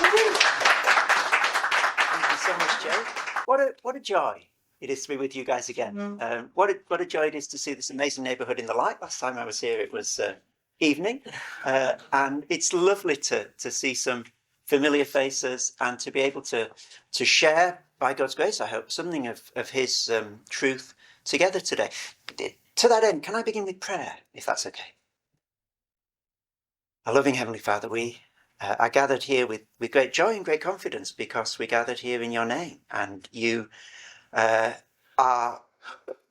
Thank you so much, Joe. What a joy it is to be with you guys again. What a joy it is to see this amazing neighbourhood in the light. Last time I was here, it was evening, and it's lovely to see some familiar faces and to be able to share, by God's grace, I hope, something of His truth together today. To that end, can I begin with prayer, if that's okay? Our loving Heavenly Father, we are gathered here with great joy and great confidence because we gathered here in your name, and you are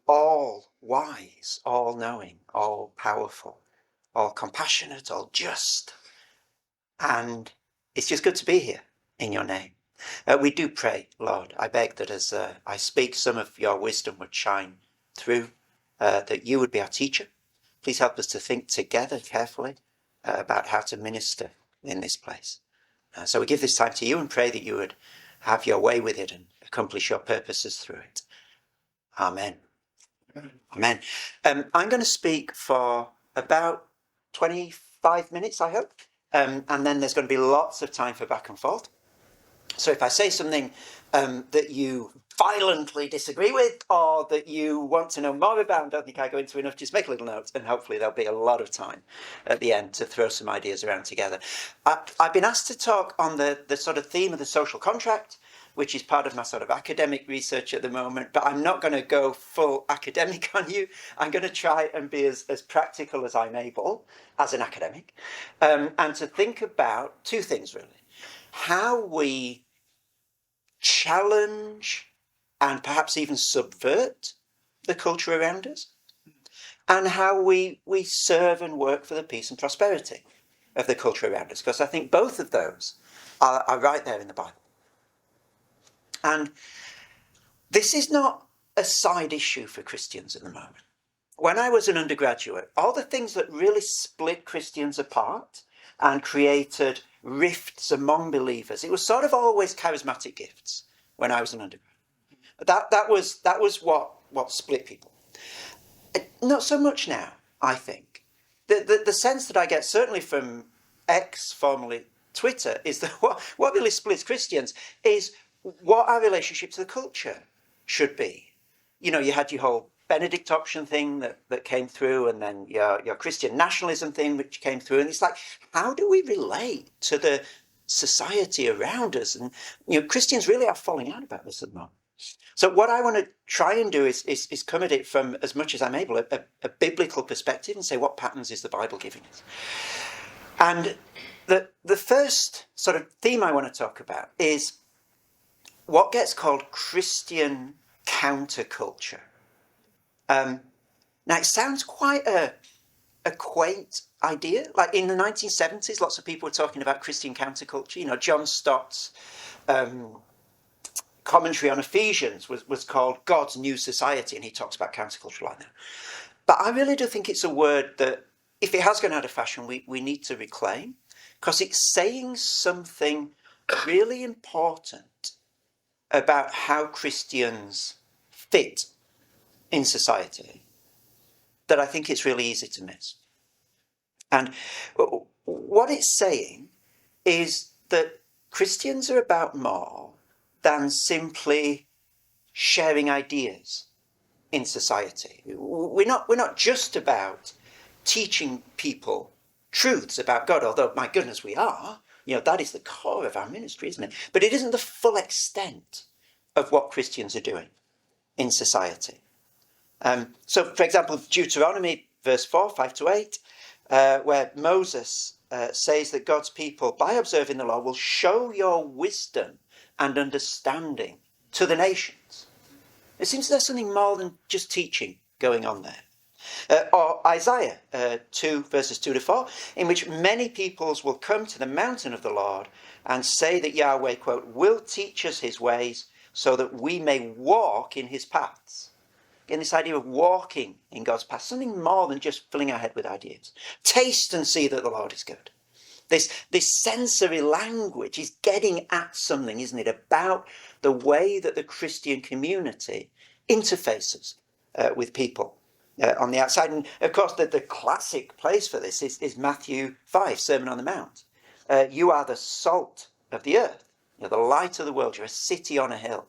all wise, all knowing, all powerful, all compassionate, all just. And it's just good to be here in your name. We do pray, Lord, I beg that as I speak, some of your wisdom would shine through, that you would be our teacher. Please help us to think together carefully about how to minister in this place. So we give this time to you and pray that you would have your way with it and accomplish your purposes through it. Amen. Amen. I'm going to speak for about 25 minutes, I hope. And then there's going to be lots of time for back and forth. So if I say something that you violently disagree with or that you want to know more about and don't think I go into enough, just make a little note and hopefully there'll be a lot of time at the end to throw some ideas around together. I've been asked to talk on the sort of theme of the social contract, which is part of my sort of academic research at the moment, but I'm not going to go full academic on you. I'm going to try and be as practical as I'm able as an academic, and to think about two things really. How we challenge and perhaps even subvert the culture around us, and how we serve and work for the peace and prosperity of the culture around us, because I think both of those are right there in the Bible. And this is not a side issue for Christians at the moment. When I was an undergraduate, all the things that really split Christians apart and created rifts among believers, it was sort of always charismatic gifts when I was an undergraduate. That was what split people. Not so much now, I think. The sense that I get, certainly from X, formerly Twitter, is that what really splits Christians is what our relationship to the culture should be. You know, you had your whole Benedict option thing that came through, and then your Christian nationalism thing which came through, and it's like, how do we relate to the society around us? And Christians really are falling out about this at the moment. So what I want to try and do is come at it from, as much as I'm able, a biblical perspective and say, what patterns is the Bible giving us? And the first sort of theme I want to talk about is what gets called Christian counterculture. Now, it sounds quite a quaint idea. Like in the 1970s, lots of people were talking about Christian counterculture. John Stott's commentary on Ephesians was called God's New Society, and he talks about counterculture like that. But I really do think it's a word that, if it has gone out of fashion, we need to reclaim, because it's saying something really important about how Christians fit in society that I think it's really easy to miss. And what it's saying is that Christians are about more than simply sharing ideas in society. We're not just about teaching people truths about God, although, my goodness, we are. That is the core of our ministry, isn't it? But it isn't the full extent of what Christians are doing in society. So, for example, Deuteronomy, verse 4, 5-8, where Moses says that God's people, by observing the law, will show your wisdom and understanding to the nations. It seems there's something more than just teaching going on there. Or Isaiah 2, verses 2-4, in which many peoples will come to the mountain of the Lord and say that Yahweh, quote, will teach us his ways so that we may walk in his paths. Again, this idea of walking in God's path, something more than just filling our head with ideas. Taste and see that the Lord is good. This sensory language is getting at something, isn't it, about the way that the Christian community interfaces with people on the outside. And of course, the classic place for this is Matthew 5, Sermon on the Mount. You are the salt of the earth. You're the light of the world. You're a city on a hill.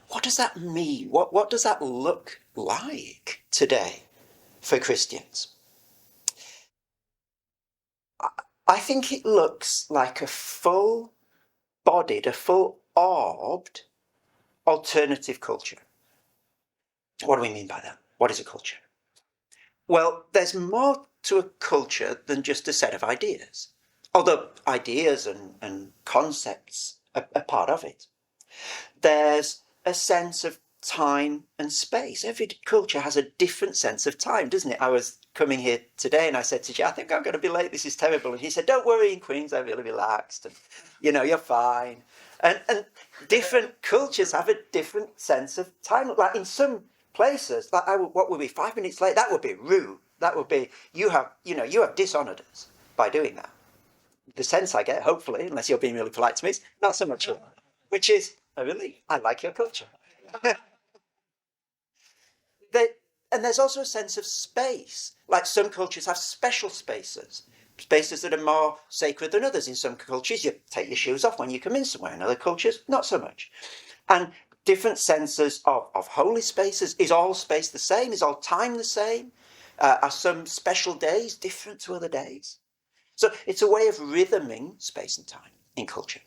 What does that mean? What does that look like today for Christians? I think it looks like a full-bodied, a full-orbed alternative culture. What do we mean by that? What is a culture? Well, there's more to a culture than just a set of ideas, although ideas and concepts are part of it. There's a sense of time and space. Every culture has a different sense of time, doesn't it? I was coming here today and I said to Jay, I think I'm going to be late. This is terrible. And he said, don't worry, in Queens, I'm really relaxed. And, you're fine. And different cultures have a different sense of time. Like in some places, like what would be 5 minutes late? That would be rude. That would be, you have dishonoured us by doing that. The sense I get, hopefully, unless you're being really polite to me, is not so much, which is, oh, really? I like your culture. And there's also a sense of space. Like some cultures have special spaces that are more sacred than others. In some cultures, you take your shoes off when you come in somewhere. In other cultures, not so much. And different senses of holy spaces. Is all space the same? Is all time the same? Are some special days different to other days? So it's a way of rhythming space and time in culture.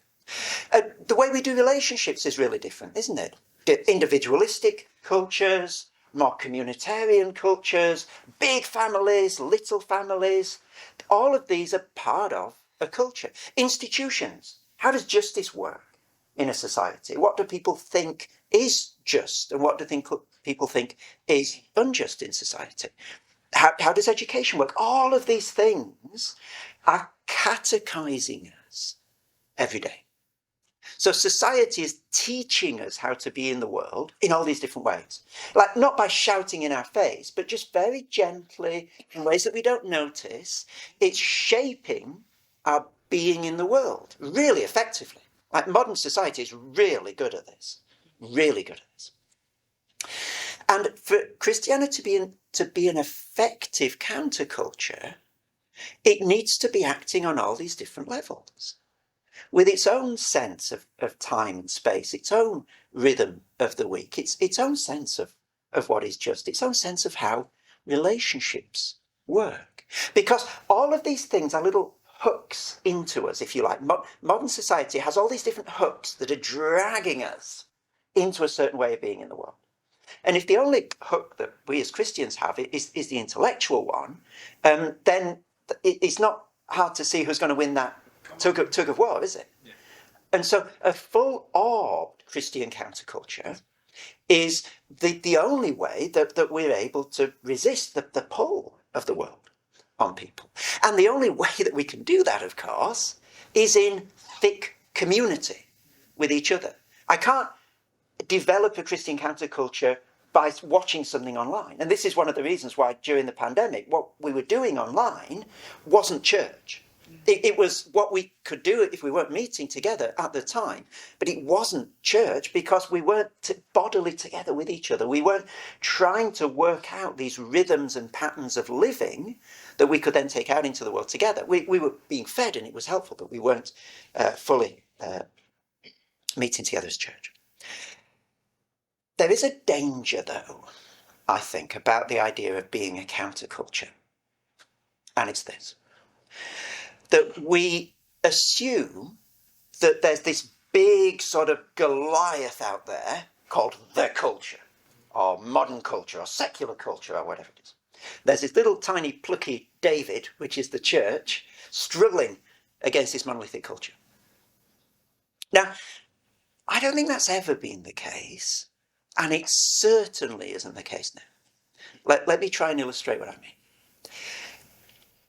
The way we do relationships is really different, isn't it? Individualistic cultures, more communitarian cultures, big families, little families. All of these are part of a culture. Institutions. How does justice work in a society? What do people think is just and what do people think is unjust in society? How does education work? All of these things are catechizing us every day. So society is teaching us how to be in the world in all these different ways. Like not by shouting in our face, but just very gently, in ways that we don't notice. It's shaping our being in the world really effectively. Like modern society is really good at this. Really good at this. And for Christianity to be an effective counterculture, it needs to be acting on all these different levels, with its own sense of time and space, its own rhythm of the week, its own sense of what is just, its own sense of how relationships work. Because all of these things are little hooks into us, if you like. Modern society has all these different hooks that are dragging us into a certain way of being in the world. And if the only hook that we as Christians have is the intellectual one, then it's not hard to see who's going to win that tug of war, is it? Yeah. And so a full-orbed Christian counterculture is the only way that we're able to resist the pull of the world on people. And the only way that we can do that, of course, is in thick community with each other. I can't develop a Christian counterculture by watching something online. And this is one of the reasons why during the pandemic, what we were doing online wasn't church. It was what we could do if we weren't meeting together at the time. But it wasn't church because we weren't bodily together with each other. We weren't trying to work out these rhythms and patterns of living that we could then take out into the world together. We were being fed and it was helpful, but we weren't fully meeting together as church. There is a danger, though, I think, about the idea of being a counterculture. And it's this. That we assume that there's this big sort of Goliath out there called the culture, or modern culture, or secular culture, or whatever it is. There's this little tiny plucky David, which is the church, struggling against this monolithic culture. Now, I don't think that's ever been the case, and it certainly isn't the case now. Let me try and illustrate what I mean.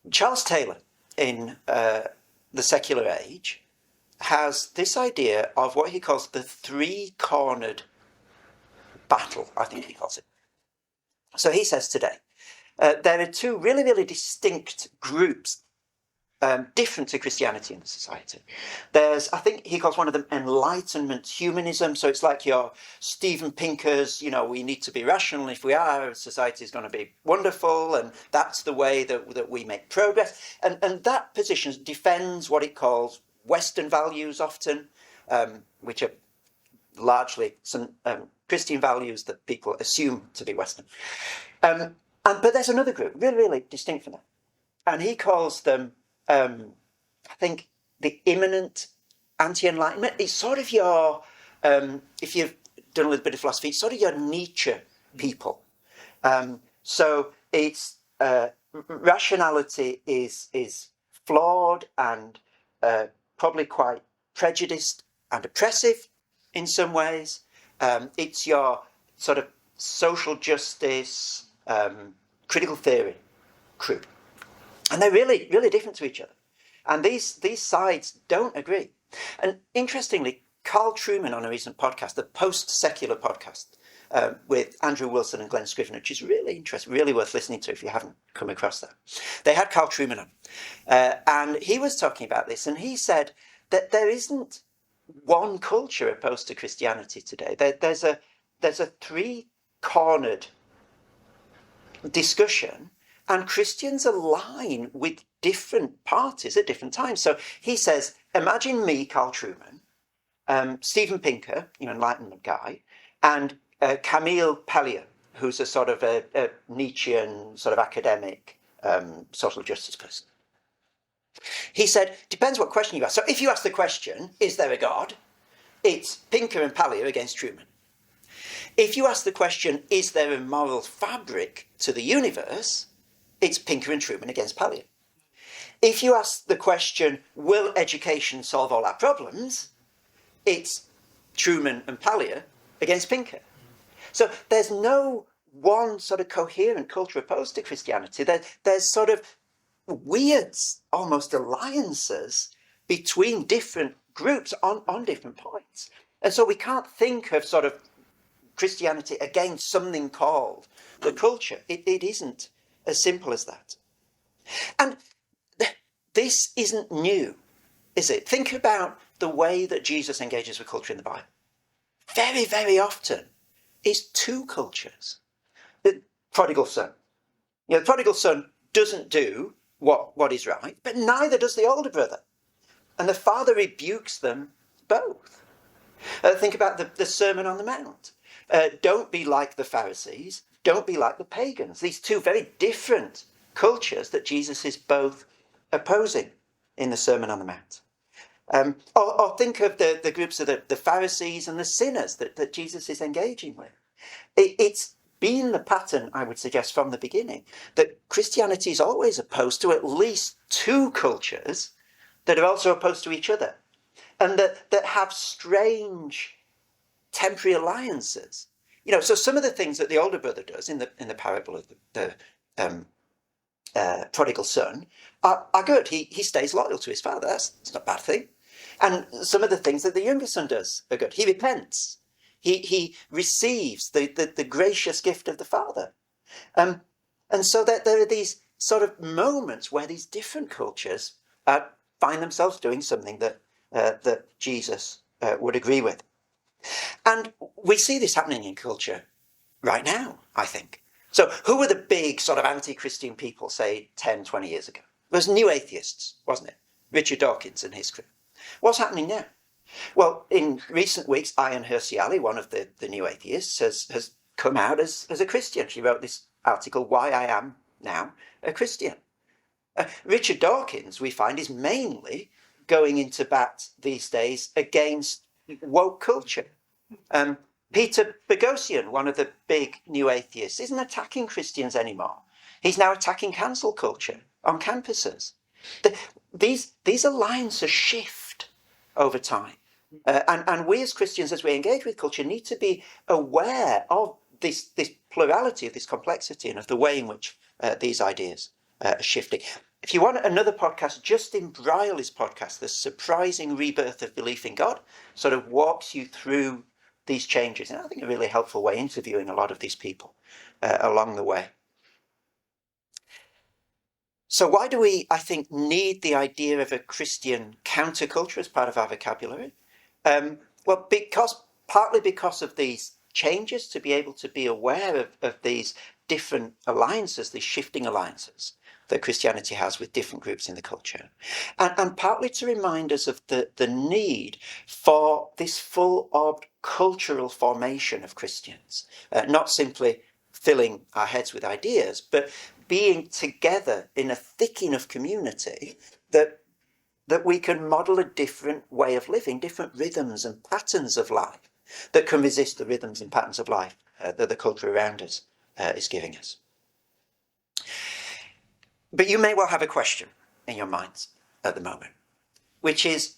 Charles Taylor, in The Secular Age, has this idea of what he calls the three-cornered battle, I think he calls it. So he says today, there are two really, really distinct groups different to Christianity in the society. There's, I think he calls one of them Enlightenment humanism. So it's like your Steven Pinker's, we need to be rational. If we are, society is going to be wonderful. And that's the way that we make progress. And that position defends what it calls Western values often, which are largely some Christian values that people assume to be Western. But there's another group, really, really distinct from that. And he calls them, I think, the imminent anti-enlightenment. It's sort of your, if you've done a little bit of philosophy, it's sort of your Nietzsche people. So it's rationality is flawed and probably quite prejudiced and oppressive in some ways. It's your sort of social justice, critical theory crew. And they're really, really different to each other. And these sides don't agree. And interestingly, Carl Trueman on a recent podcast, the Post-Secular podcast, with Andrew Wilson and Glenn Scrivener, which is really interesting, really worth listening to if you haven't come across that. They had Carl Trueman on. And he was talking about this, and he said that there isn't one culture opposed to Christianity today. There's a three-cornered discussion, and Christians align with different parties at different times. So he says, imagine me, Carl Trueman, Steven Pinker, Enlightenment guy, and Camille Paglia, who's a sort of a Nietzschean sort of academic social justice person. He said, depends what question you ask. So if you ask the question, is there a God? It's Pinker and Paglia against Trueman. If you ask the question, is there a moral fabric to the universe? It's Pinker and Trueman against Paglia. If you ask the question, will education solve all our problems? It's Trueman and Paglia against Pinker. So there's no one sort of coherent culture opposed to Christianity. There's sort of weird, almost alliances between different groups on different points. And so we can't think of sort of Christianity against something called the culture. It isn't as simple as that. And this isn't new, is it? Think about the way that Jesus engages with culture in the Bible. Very, very often, it's two cultures. The prodigal son. The prodigal son doesn't do what is right, but neither does the older brother. And the father rebukes them both. Think about the Sermon on the Mount. Don't be like the Pharisees. Don't be like the pagans. These two very different cultures that Jesus is both opposing in the Sermon on the Mount. Or think of the groups of the Pharisees and the sinners that Jesus is engaging with. It's been the pattern, I would suggest, from the beginning, that Christianity is always opposed to at least two cultures that are also opposed to each other, and that have strange temporary alliances. So some of the things that the older brother does in the parable of the prodigal son are good. He stays loyal to his father. It's not a bad thing. And some of the things that the younger son does are good. He repents. He receives the gracious gift of the father. And so that there are these sort of moments where these different cultures find themselves doing something that Jesus would agree with. And we see this happening in culture right now, I think. So who were the big sort of anti-Christian people, say, 10, 20 years ago? It was new atheists, wasn't it? Richard Dawkins and his crew. What's happening now? Well, in recent weeks, Ayaan Hirsi Ali, one of the new atheists, has come out as a Christian. She wrote this article, Why I Am Now a Christian. Richard Dawkins, we find, is mainly going into bat these days against woke culture. Peter Boghossian, one of the big new atheists, isn't attacking Christians anymore. He's now attacking cancel culture on campuses. These alliances shift over time. And we as Christians, as we engage with culture, need to be aware of this plurality, of this complexity, and of the way in which these ideas are shifting. If you want another podcast, Justin Brierley's podcast, The Surprising Rebirth of Belief in God, sort of walks you through these changes. And I think a really helpful way, interviewing a lot of these people along the way. So why do we, I think, need the idea of a Christian counterculture as part of our vocabulary? Well, partly because of these changes, to be able to be aware of these different alliances, these shifting alliances that Christianity has with different groups in the culture, and partly to remind us of the need for this full-orbed cultural formation of Christians, not simply filling our heads with ideas, but being together in a thick enough community that we can model a different way of living, different rhythms and patterns of life that can resist the rhythms and patterns of life that the culture around us is giving us. But you may well have a question in your minds at the moment, which is,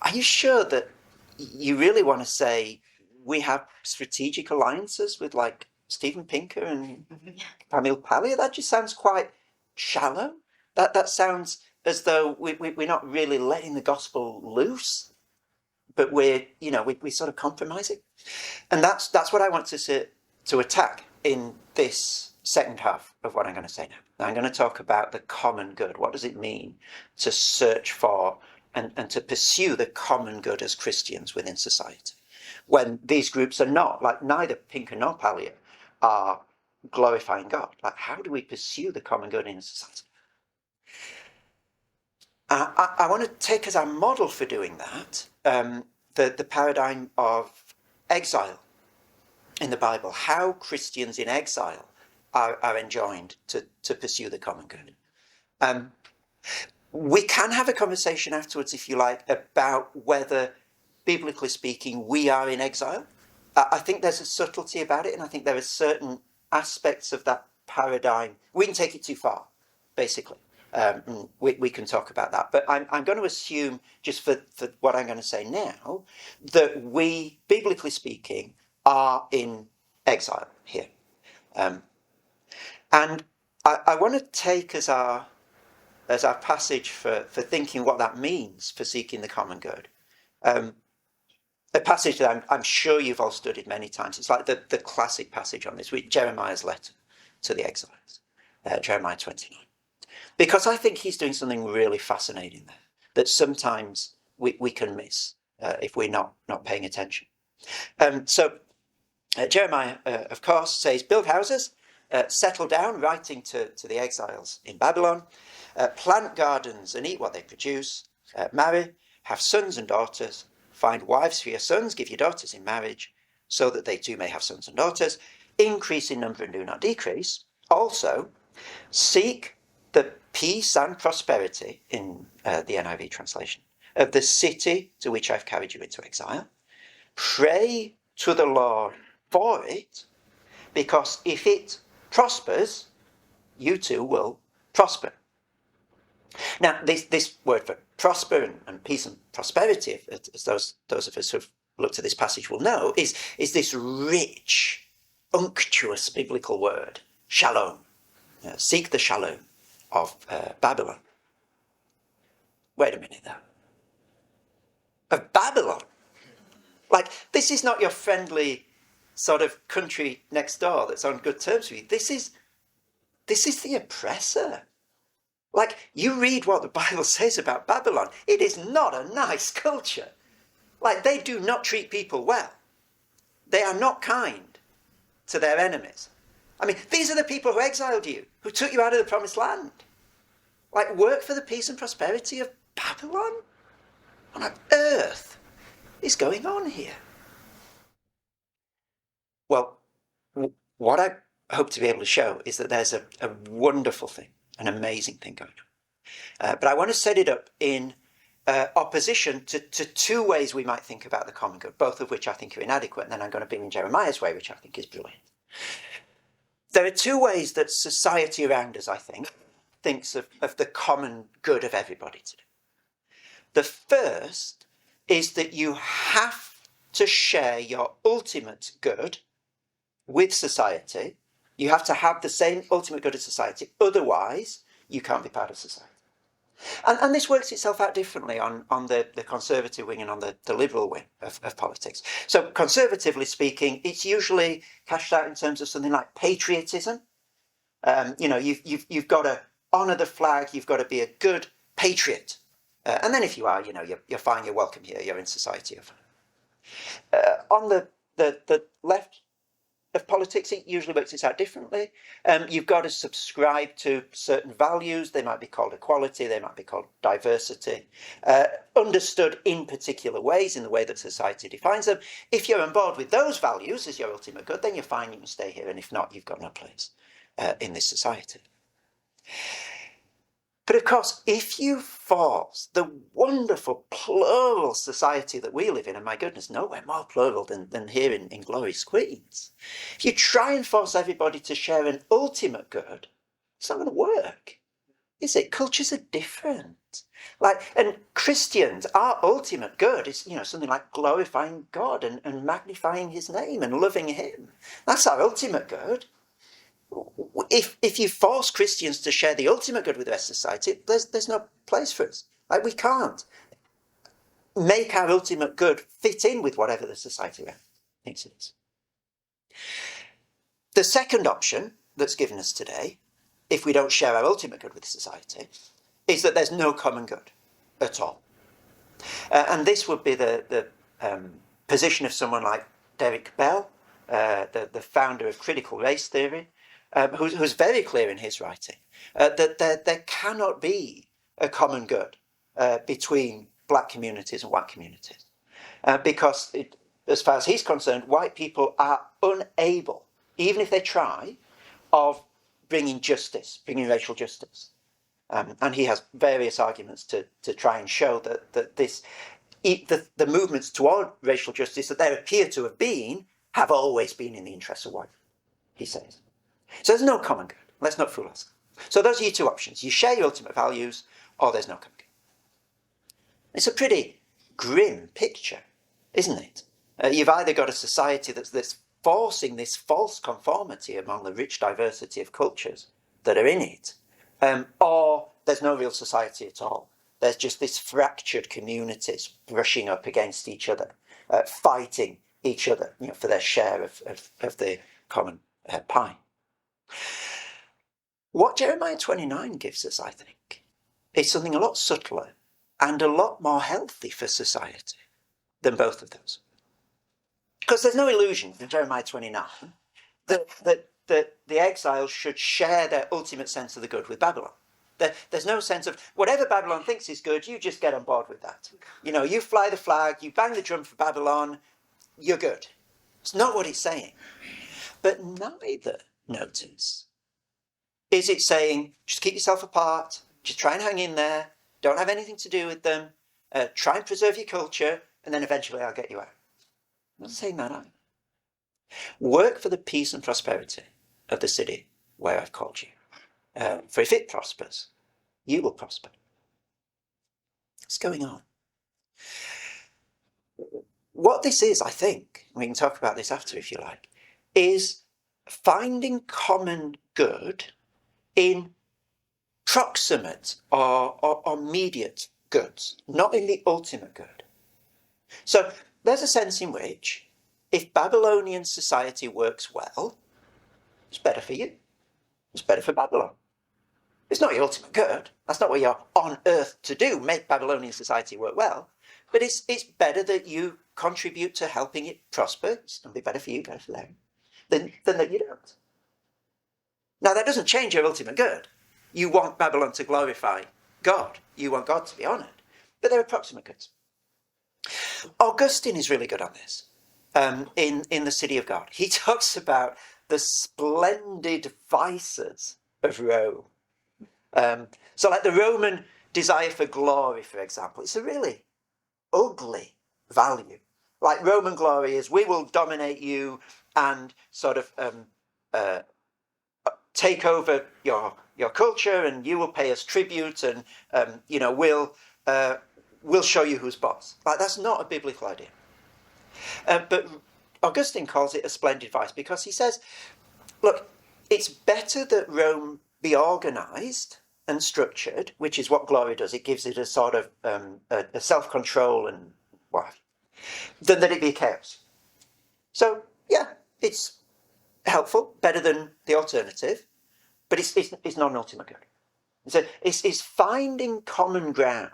are you sure that you really want to say we have strategic alliances with like Steven Pinker and Pamil Pali? That just sounds quite shallow. That sounds as though we're not really letting the gospel loose, but we're sort of compromising. And that's what I want to attack in this second half of what I'm going to say now. Now I'm going to talk about the common good. What does it mean to search for and to pursue the common good as Christians within society, when these groups are not, like neither Pinker nor Pali are glorifying God? Like, how do we pursue the common good in a society? I want to take as our model for doing that the paradigm of exile in the Bible, how Christians in exile are enjoined to pursue the common good. We can have a conversation afterwards, if you like, about whether, biblically speaking, we are in exile. I think there's a subtlety about it, and I think there are certain aspects of that paradigm. We can take it too far, basically. We can talk about that. But I'm going to assume, just for what I'm going to say now, that we, biblically speaking, are in exile here. And I want to take as our passage for thinking what that means for seeking the common good, a passage that I'm sure you've all studied many times. It's like the classic passage on this, with Jeremiah's letter to the exiles, Jeremiah 29. Because I think he's doing something really fascinating there that sometimes we can miss if we're not paying attention. So Jeremiah, of course, says, build houses, settle down, writing to the exiles in Babylon, plant gardens and eat what they produce, marry, have sons and daughters, find wives for your sons, give your daughters in marriage, so that they too may have sons and daughters, increase in number and do not decrease. Also, seek the peace and prosperity, in the NIV translation, of the city to which I've carried you into exile. Pray to the Lord for it, because if it prospers, you too will prosper. Now, this word for prosper and peace and prosperity, as those of us who have looked at this passage will know, is this rich, unctuous biblical word, shalom. Seek the shalom of Babylon. Wait a minute, though. Of Babylon? Like, this is not your friendly sort of country next door that's on good terms with you. This is the oppressor. Like, you read what the Bible says about Babylon, it is not a nice culture. Like, they do not treat people well. They are not kind to their enemies. I mean, these are the people who exiled you, who took you out of the promised land. Like, work for the peace and prosperity of Babylon? What on earth is going on here? Well, what I hope to be able to show is that there's a wonderful thing, an amazing thing going on. But I want to set it up in opposition to two ways we might think about the common good, both of which I think are inadequate, and then I'm going to bring in Jeremiah's way, which I think is brilliant. There are two ways that society around us, I think, thinks of the common good of everybody today. The first is that you have to share your ultimate good with society. You have to have the same ultimate good as society. Otherwise, you can't be part of society. And this works itself out differently on the conservative wing and on the liberal wing of politics. So conservatively speaking, it's usually cashed out in terms of something like patriotism. You've got to honour the flag. You've got to be a good patriot. And then if you are, you're fine. You're welcome here. You're in society. On the left of politics, it usually works this out differently. You've got to subscribe to certain values. They might be called equality, they might be called diversity, understood in particular ways, in the way that society defines them. If you're on board with those values as your ultimate good, then you're fine, you can stay here, and if not, you've got no place in this society. But of course, if you force the wonderful plural society that we live in, and my goodness, nowhere more plural than here in Glorious Queens, if you try and force everybody to share an ultimate good, it's not going to work, is it? Cultures are different. And Christians, our ultimate good is, something like glorifying God and magnifying his name and loving him. That's our ultimate good. If you force Christians to share the ultimate good with the rest of society, there's no place for us. We can't make our ultimate good fit in with whatever the society thinks it is. The second option that's given us today, if we don't share our ultimate good with society, is that there's no common good at all. And this would be the position of someone like Derek Bell, the founder of critical race theory, who's very clear in his writing that there cannot be a common good between black communities and white communities. Because, as far as he's concerned, white people are unable, even if they try, of bringing racial justice. And he has various arguments to try and show that the movements toward racial justice that there appear to have been have always been in the interests of white, he says. So there's no common good. Let's not fool ourselves. So those are your two options. You share your ultimate values, or there's no common good. It's a pretty grim picture, isn't it? You've either got a society that's forcing this false conformity among the rich diversity of cultures that are in it, or there's no real society at all. There's just this fractured communities brushing up against each other, fighting each other, for their share of the common pie. What Jeremiah 29 gives us, I think, is something a lot subtler and a lot more healthy for society than both of those. Because there's no illusion in Jeremiah 29 that the exiles should share their ultimate sense of the good with Babylon. There's no sense of whatever Babylon thinks is good, you just get on board with that. You fly the flag, you bang the drum for Babylon, you're good. It's not what it's saying. But neither, notice, is it saying, just keep yourself apart, just try and hang in there, don't have anything to do with them, try and preserve your culture, and then eventually I'll get you out. I'm not saying that either. Work for the peace and prosperity of the city where I've called you. For if it prospers, you will prosper. What's going on? What this is, I think, and we can talk about this after if you like, is finding common good in proximate or immediate goods, not in the ultimate good. So there's a sense in which if Babylonian society works well, it's better for you. It's better for Babylon. It's not your ultimate good. That's not what you're on earth to do, make Babylonian society work well. But it's better that you contribute to helping it prosper. It's going to be better for you, better for them, than that you don't. Now, that doesn't change your ultimate good. You want Babylon to glorify God. You want God to be honoured. But they're approximate goods. Augustine is really good on this in The City of God. He talks about the splendid vices of Rome. So like the Roman desire for glory, for example, it's a really ugly value. Like Roman glory is, we will dominate you and sort of take over your culture, and you will pay us tribute, and we'll show you who's boss. Like, that's not a biblical idea. But Augustine calls it a splendid vice because he says, look, it's better that Rome be organised and structured, which is what glory does. It gives it a sort of a self-control and what, than that it be chaos. So, yeah, it's helpful, better than the alternative, but it's not an ultimate good. So it's finding common ground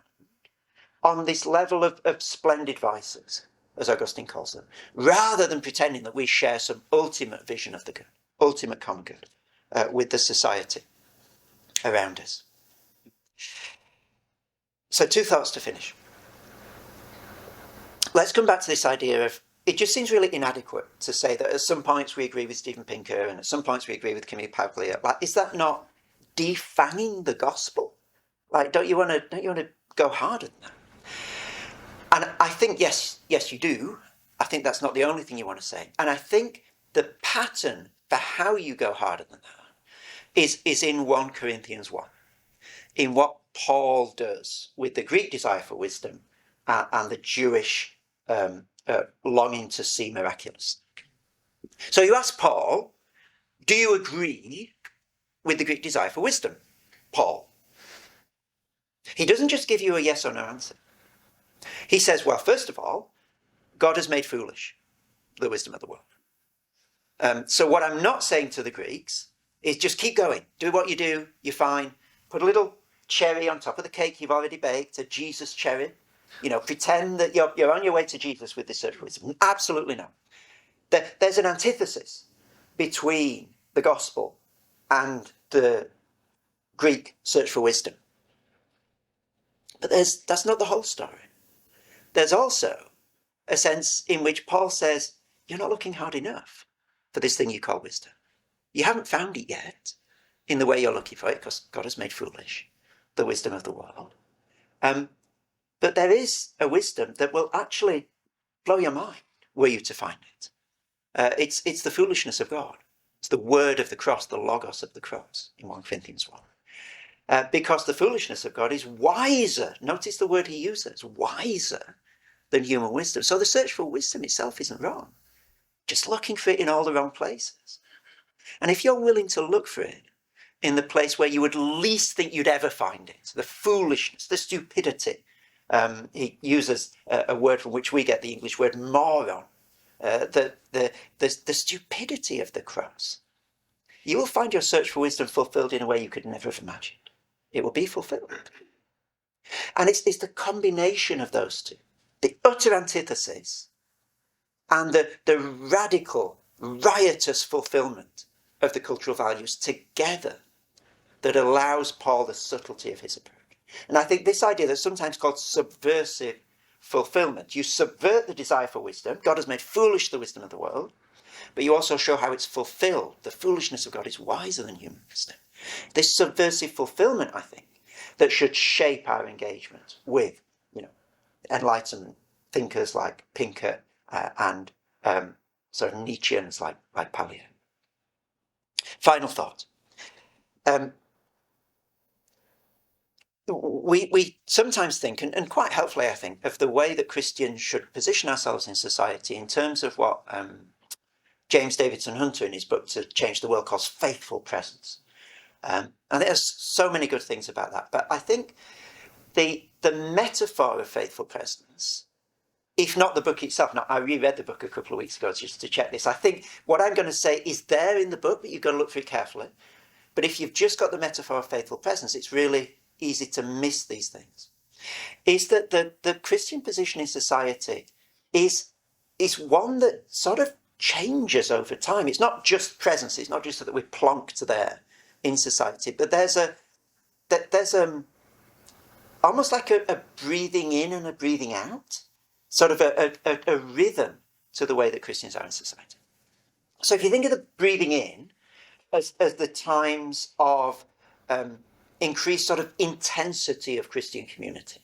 on this level of splendid vices as Augustine calls them, rather than pretending that we share some ultimate vision of the good, ultimate common good, with the society around us. So 2 thoughts to finish. Let's come back to this idea of, it just seems really inadequate to say that at some points we agree with Steven Pinker and at some points we agree with Camille Paglia. Like, is that not defanging the gospel? Like, don't you want to go harder than that? And I think, yes, you do. I think that's not the only thing you want to say. And I think the pattern for how you go harder than that is in 1 Corinthians 1, in what Paul does with the Greek desire for wisdom and the Jewish longing to see miraculous. So you ask Paul, do you agree with the Greek desire for wisdom, Paul? He doesn't just give you a yes or no answer. He says, well, first of all, God has made foolish the wisdom of the world. So what I'm not saying to the Greeks is just keep going. Do what you do. You're fine. Put a little cherry on top of the cake you've already baked, a Jesus cherry. Pretend that you're on your way to Jesus with this search for wisdom. Absolutely not. There's an antithesis between the gospel and the Greek search for wisdom. But that's not the whole story. There's also a sense in which Paul says, you're not looking hard enough for this thing you call wisdom. You haven't found it yet in the way you're looking for it, because God has made foolish the wisdom of the world. But there is a wisdom that will actually blow your mind were you to find it. It's the foolishness of God. It's the word of the cross, the logos of the cross in 1 Corinthians 1. Because the foolishness of God is wiser. Notice the word he uses, wiser than human wisdom. So the search for wisdom itself isn't wrong. Just looking for it in all the wrong places. And if you're willing to look for it in the place where you would least think you'd ever find it, the foolishness, the stupidity, he uses a word from which we get the English word moron, the stupidity of the cross. You will find your search for wisdom fulfilled in a way you could never have imagined. It will be fulfilled. And it's the combination of those two, the utter antithesis and the radical, riotous fulfillment of the cultural values together that allows Paul the subtlety of his approach. And I think this idea that's sometimes called subversive fulfillment. You subvert the desire for wisdom. God has made foolish the wisdom of the world, but you also show how it's fulfilled. The foolishness of God is wiser than human wisdom. This subversive fulfillment, I think, that should shape our engagement with, Enlightenment thinkers like Pinker and sort of Nietzscheans like Paglia. Final thought. We sometimes think, and quite helpfully I think, of the way that Christians should position ourselves in society in terms of what James Davidson Hunter in his book To Change the World calls faithful presence. And there's so many good things about that. But I think the metaphor of faithful presence, if not the book itself, now I reread the book a couple of weeks ago just to check this. I think what I'm going to say is there in the book, but you've got to look through it carefully. But if you've just got the metaphor of faithful presence, it's really easy to miss these things. Is that the Christian position in society is one that sort of changes over time. It's not just presence. It's not just that we're plonked there in society, but there's almost like a breathing in and a breathing out, sort of a rhythm to the way that Christians are in society. So if you think of the breathing in as the times of increased sort of intensity of Christian community,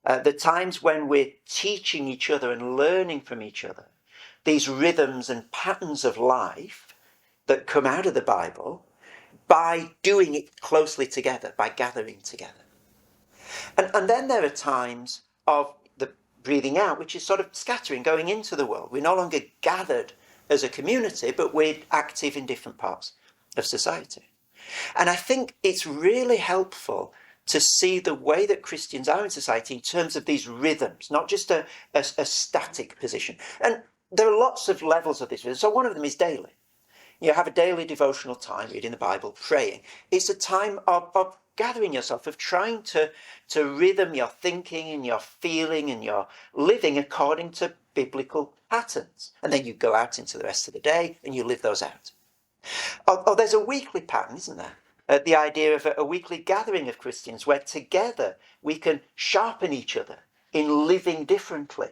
the times when we're teaching each other and learning from each other these rhythms and patterns of life that come out of the Bible by doing it closely together, by gathering together. And then there are times of the breathing out, which is sort of scattering, going into the world. We're no longer gathered as a community, but we're active in different parts of society. And I think it's really helpful to see the way that Christians are in society in terms of these rhythms, not just a static position. And there are lots of levels of this rhythm. So one of them is daily. You have a daily devotional time, reading the Bible, praying. It's a time of gathering yourself, of trying to rhythm your thinking and your feeling and your living according to biblical patterns. And then you go out into the rest of the day and you live those out. Oh, there's a weekly pattern, isn't there? The idea of a weekly gathering of Christians where together we can sharpen each other in living differently,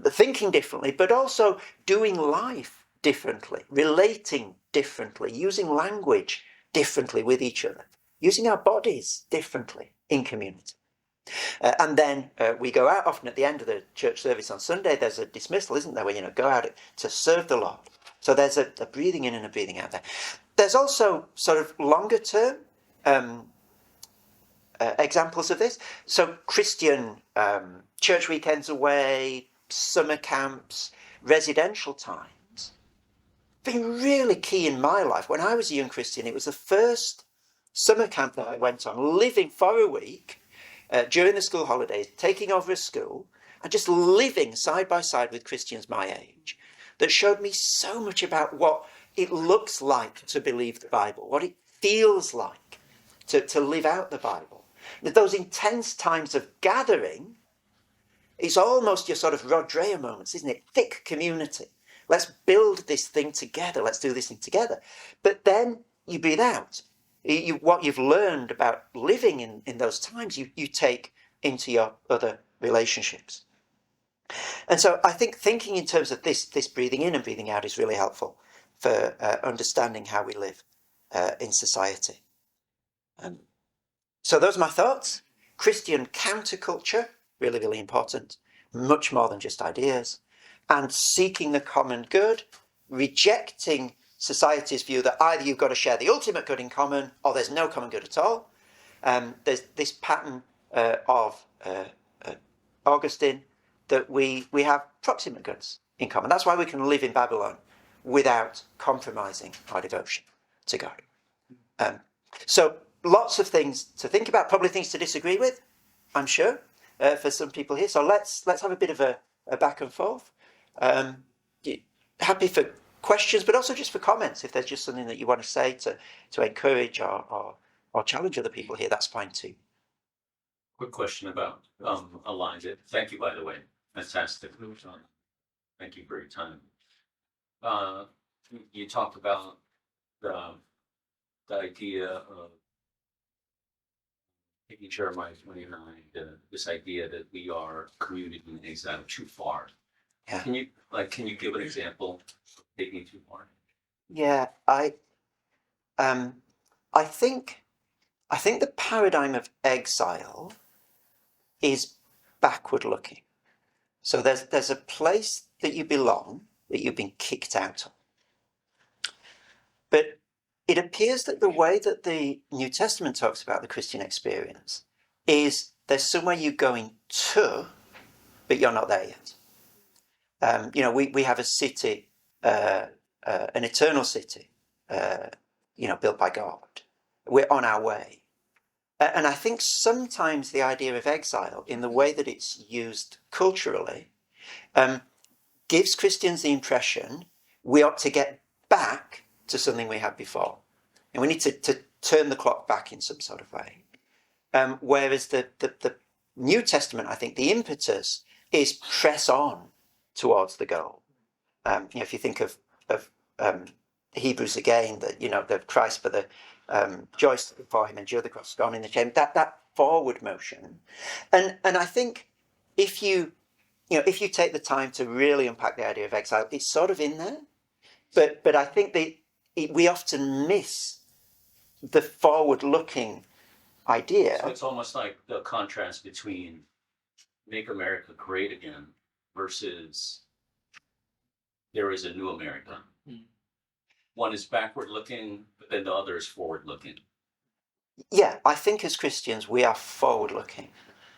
thinking differently, but also doing life differently, relating differently, using language differently with each other, using our bodies differently in community. And then we go out often at the end of the church service on Sunday. There's a dismissal, isn't there, where go out to serve the Lord. So there's a breathing in and a breathing out there. There's also sort of longer term examples of this. So Christian church weekends away, summer camps, residential times. Been really key in my life. When I was a young Christian, it was the first summer camp that I went on, living for a week during the school holidays, taking over a school and just living side by side with Christians my age, that showed me so much about what it looks like to believe the Bible, what it feels like to live out the Bible. Those intense times of gathering, it's almost your sort of Rod Dreher moments, isn't it? Thick community. Let's build this thing together. Let's do this thing together. But then you breathe out. What you've learned about living in those times, you take into your other relationships. And so I think thinking in terms of this breathing in and breathing out is really helpful for understanding how we live in society. So those are my thoughts. Christian counterculture, really, really important. Much more than just ideas. And seeking the common good, rejecting society's view that either you've got to share the ultimate good in common or there's no common good at all. There's this pattern of Augustine that we have proximate goods in common. That's why we can live in Babylon without compromising our devotion to God. So lots of things to think about, probably things to disagree with, I'm sure, for some people here. So let's have a bit of a back and forth. Happy for questions, but also just for comments. If there's just something that you want to say to encourage or challenge other people here, that's fine too. Quick question about Elijah. Thank you, by the way. Fantastic. Thank you for your time. You talked about the idea of taking Jeremiah 29, this idea that we are community in exile too far. Yeah. Can you give an example of taking too far? Yeah, I think the paradigm of exile is backward looking. So there's a place that you belong, that you've been kicked out of. But it appears that the way that the New Testament talks about the Christian experience is there's somewhere you're going to, but you're not there yet. We have a city, an eternal city, built by God. We're on our way. And I think sometimes the idea of exile, in the way that it's used culturally, gives Christians the impression we ought to get back to something we had before. And we need to turn the clock back in some sort of way. Whereas the New Testament, I think the impetus is press on towards the goal. If you think of Hebrews again, that Christ for the joy before him endured the cross, gone in the shame, that forward motion. And I think if you take the time to really unpack the idea of exile, it's sort of in there. But I think we often miss the forward-looking idea. So it's almost like the contrast between make America great again versus there is a new America. Mm. One is backward-looking, but then the other is forward-looking. Yeah, I think as Christians, we are forward-looking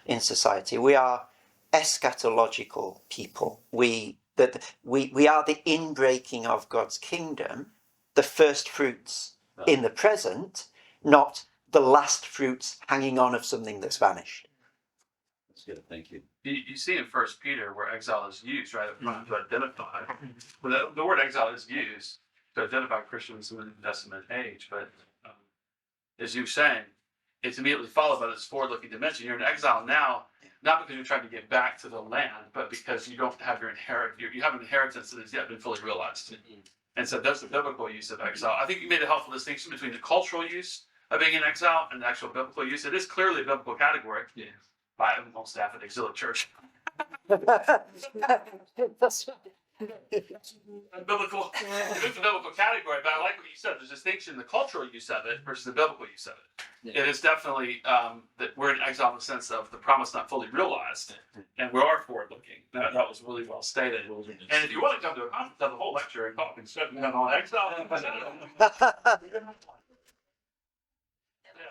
in society. We are eschatological people. We are the inbreaking of God's kingdom, the first fruits in the present, not the last fruits hanging on of something that's vanished. That's good, thank you. You see in 1 Peter where exile is used, right, to identify. Well, the word exile is used to identify Christians in the New Testament age, but as you were saying, it's immediately followed by this forward-looking dimension. You're in exile now, not because you're trying to get back to the land, but because you don't have you have an inheritance that has yet been fully realized. And so that's the biblical use of exile. I think you made a helpful distinction between the cultural use of being in exile and the actual biblical use. It is clearly a biblical category. Yeah. By on staff at Exilic Church. That's Biblical, it's a biblical category, but I like what you said. There's a distinction in the cultural use of it versus the biblical use of it. Yeah. It is definitely that we're in exile in the sense of the promise not fully realized, and we are forward-looking. That was really well stated. And if you want to come to a conference, have the whole lecture and talk and stuff and have on exile.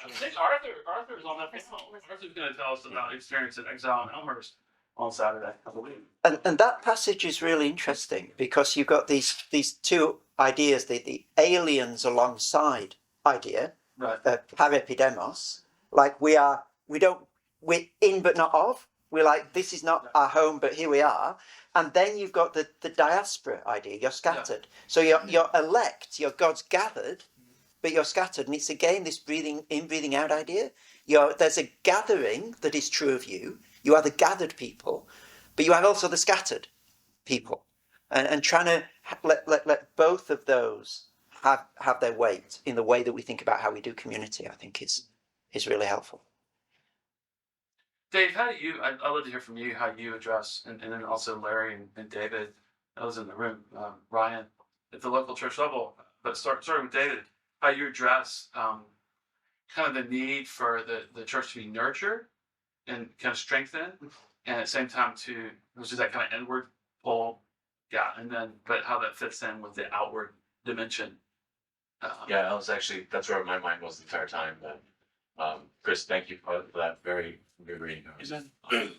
I think Arthur's on that panel. Arthur's going to tell us about experience in exile in Elmhurst on Saturday, I believe. And that passage is really interesting because you've got these two ideas, the aliens alongside idea, Right. Parepidemos, like we're in but not of. We're like, this is not our home, but here we are. And then you've got the diaspora idea, you're scattered. So you're elect, you're God's gathered, but you're scattered. And it's again this breathing in, breathing out idea. There's a gathering that is true of you. You are the gathered people, but you have also the scattered people. And trying to let both of those have their weight in the way that we think about how we do community, I think is really helpful. Dave, how do you, I'd love to hear from you how you address, and then also Larry and David, that was in the room, Ryan, at the local church level, but starting with David, how you address kind of the need for the church to be nurtured and kind of strengthened, and at the same time which is that kind of inward pull, but how that fits in with the outward dimension. That's where my mind was the entire time. But Chris, thank you for that very reading. I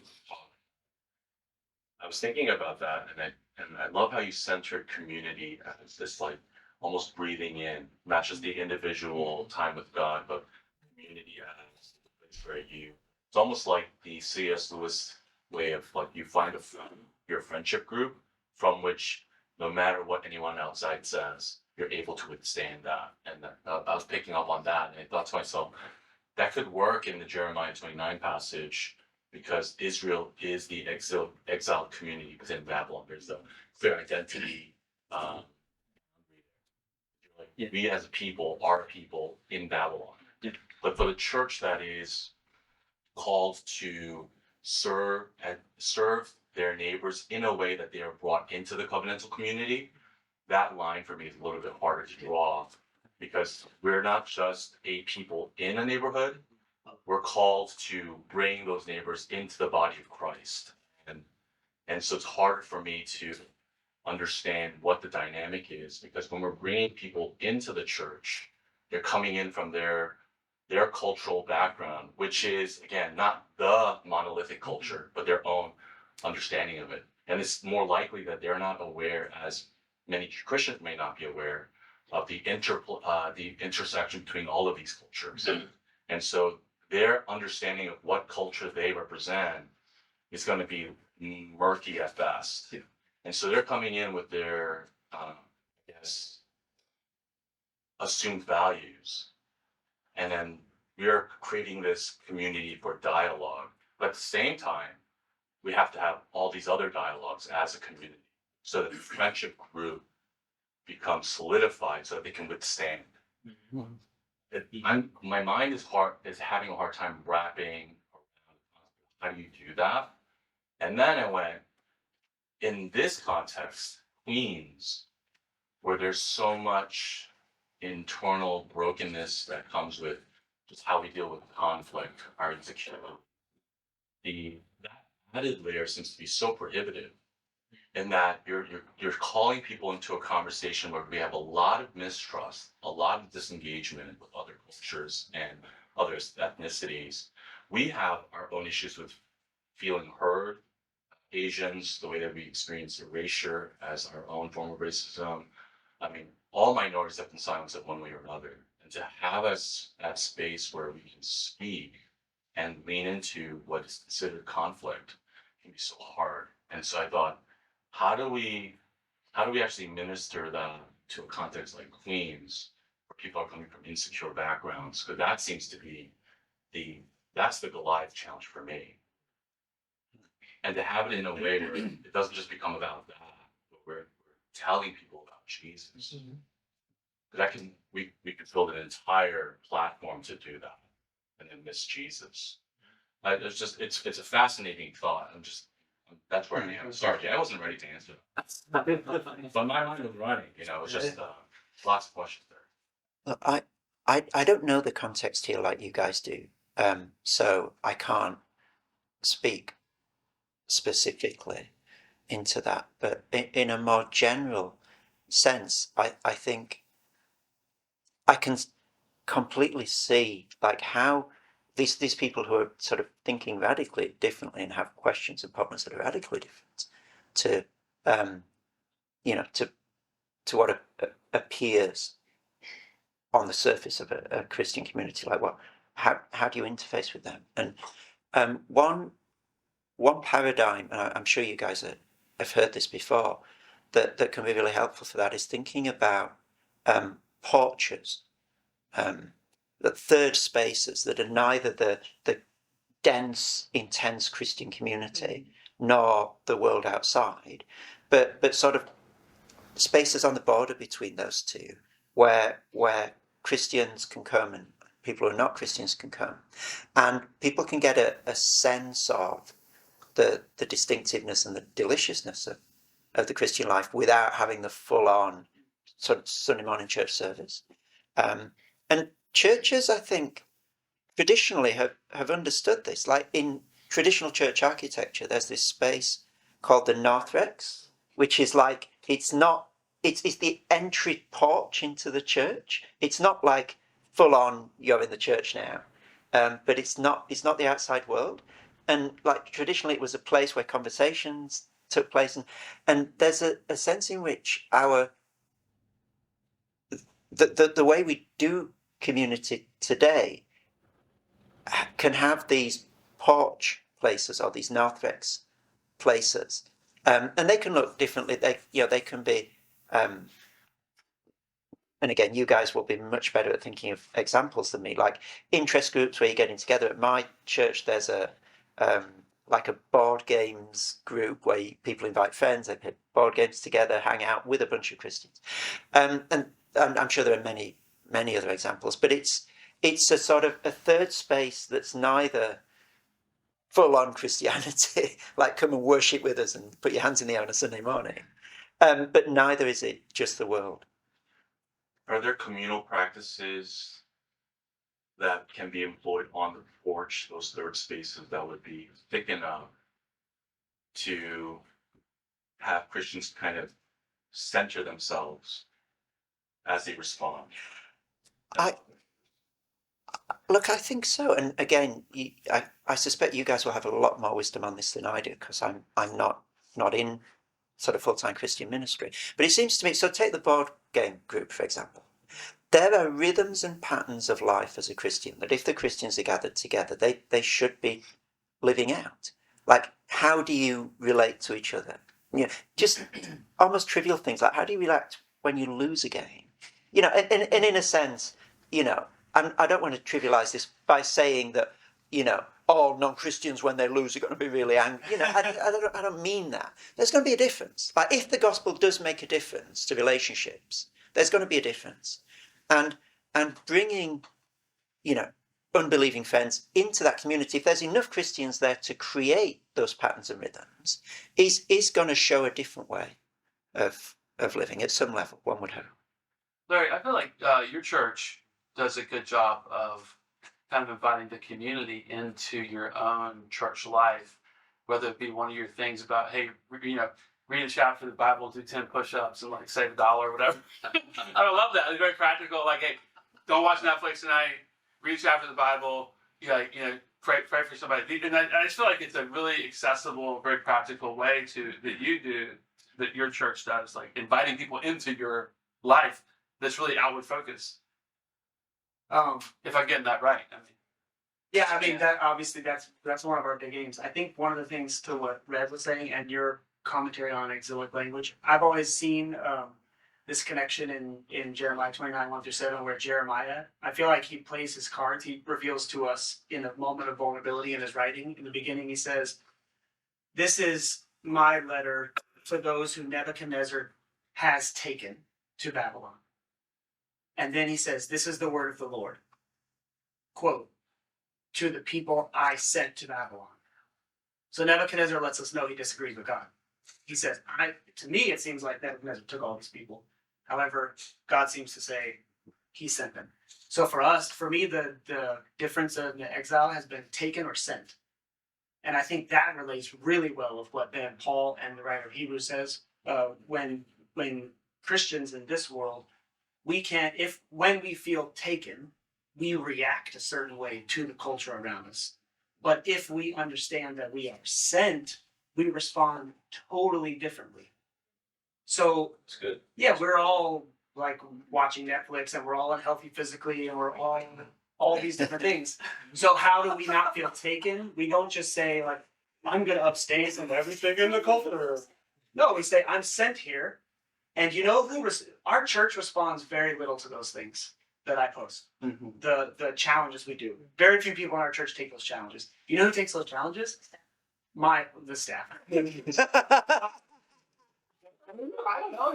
was thinking about that, and I love how you centered community as this like almost breathing in, not just the individual time with God, but community as the place where it's almost like the C.S. Lewis way of like you find your friendship group from which no matter what anyone outside says, you're able to withstand that. And I was picking up on that, and I thought to myself, that could work in the Jeremiah 29 passage because Israel is the exiled community within Babylon. There's a clear identity. We as a people are people in Babylon. Yeah. But for the church that is called to serve their neighbors in a way that they are brought into the covenantal community, that line for me is a little bit harder to draw because we're not just a people in a neighborhood, we're called to bring those neighbors into the body of Christ. And so it's hard for me to understand what the dynamic is because when we're bringing people into the church, they're coming in from their cultural background, which is, again, not the monolithic culture, but their own understanding of it. And it's more likely that they're not aware, as many Christians may not be aware, of the intersection between all of these cultures. And so their understanding of what culture they represent is going to be murky at best. Yeah. And so they're coming in with their, assumed values. And then we're creating this community for dialogue. But at the same time, we have to have all these other dialogues as a community so that the friendship group becomes solidified so that they can withstand. My mind is having a hard time wrapping around how do you do that. And then I went, in this context, Queens, where there's so much internal brokenness that comes with just how we deal with conflict, our insecurity, that added layer seems to be so prohibitive in that you're calling people into a conversation where we have a lot of mistrust, a lot of disengagement with other cultures and other ethnicities. We have our own issues with feeling heard. Asians, the way that we experience erasure as our own form of racism. I mean, all minorities have been silenced in one way or another. And to have us at space where we can speak and lean into what is considered conflict can be so hard. And so I thought, how do we actually minister that to a context like Queens, where people are coming from insecure backgrounds? Because that seems to be that's the Goliath challenge for me. And to have it in a way where it doesn't just become about that, but we're telling people about Jesus. Because we could build an entire platform to do that, and then miss Jesus. It's a fascinating thought. That's where I am. Sorry, Jay, I wasn't ready to answer that. But my mind was running. It was just lots of questions there. Look, I don't know the context here like you guys do, so I can't speak specifically into that. But in a more general sense, I think I can completely see like how these people who are sort of thinking radically differently and have questions and problems that are radically different to to what appears on the surface of a Christian community. Like, well, how do you interface with them? And one paradigm, and I'm sure you guys have heard this before, that can be really helpful for that is thinking about porches, the third spaces that are neither the dense, intense Christian community nor the world outside, but sort of spaces on the border between those two, where Christians can come and people who are not Christians can come, and people can get a sense of the distinctiveness and the deliciousness of the Christian life without having the full-on sort of Sunday morning church service. And churches, I think, traditionally have understood this. Like in traditional church architecture, there's this space called the narthex, which is like, it's the entry porch into the church. It's not like full on you're in the church now, but it's not the outside world. And like traditionally, it was a place where conversations took place, and there's a sense in which the way we do community today can have these porch places or these narthex places, and they can look differently. They can be, and again, you guys will be much better at thinking of examples than me. Like interest groups where you're getting together. At my church, there's like a board games group where people invite friends, they play board games together, hang out with a bunch of Christians, and I'm sure there are many other examples. But it's a sort of a third space that's neither full-on Christianity, like come and worship with us and put your hands in the air on a Sunday morning, but neither is it just the world. Are there communal practices that can be employed on the porch, those third spaces that would be thick enough to have Christians kind of center themselves as they respond? Look, I think so. And again, I suspect you guys will have a lot more wisdom on this than I do, because I'm not in sort of full-time Christian ministry. But it seems to me, so take the board game group, for example. There are rhythms and patterns of life as a Christian that if the Christians are gathered together, they should be living out. Like, how do you relate to each other? Just almost trivial things like how do you react when you lose a game? And in a sense, I don't want to trivialize this by saying that, all non-Christians when they lose are going to be really angry. I don't mean that. There's going to be a difference. Like if the gospel does make a difference to relationships, there's going to be a difference. And bringing, unbelieving friends into that community, if there's enough Christians there to create those patterns and rhythms, is going to show a different way of living at some level, one would hope. Larry, I feel like your church does a good job of kind of inviting the community into your own church life, whether it be one of your things about, hey, read a chapter of the Bible, do 10 push-ups, and like save $1 or whatever. I love that. It's very practical. Like, hey, don't watch Netflix tonight. Read a chapter of the Bible. Pray for somebody. And I just feel like it's a really accessible, very practical way that your church does, like inviting people into your life. That's really outward focused. If I'm getting that right, that obviously that's one of our big aims. I think one of the things to what Red was saying and your commentary on exilic language, I've always seen this connection in Jeremiah 29, 1-7, where Jeremiah, I feel like he plays his cards. He reveals to us in a moment of vulnerability in his writing. In the beginning, he says, "This is my letter for those who Nebuchadnezzar has taken to Babylon." And then he says, "This is the word of the Lord. Quote, to the people I sent to Babylon." So Nebuchadnezzar lets us know he disagrees with God. He says, to me, it seems like Nebuchadnezzar took all these people. However, God seems to say he sent them. So for me, the difference in the exile has been taken or sent. And I think that relates really well with what then Paul and the writer of Hebrews says. When Christians in this world, when we feel taken, we react a certain way to the culture around us. But if we understand that we are sent, we respond totally differently. So It's good. yeah, we're all like watching Netflix and we're all unhealthy physically and we're all these different things. So how do we not feel taken? We don't just say like, I'm going to abstain from everything in the culture. No, we say, I'm sent here. And you know our church responds very little to those things that I post. Mm-hmm. The challenges we do. Very few people in our church take those challenges. You know who takes those challenges? The staff. I don't know.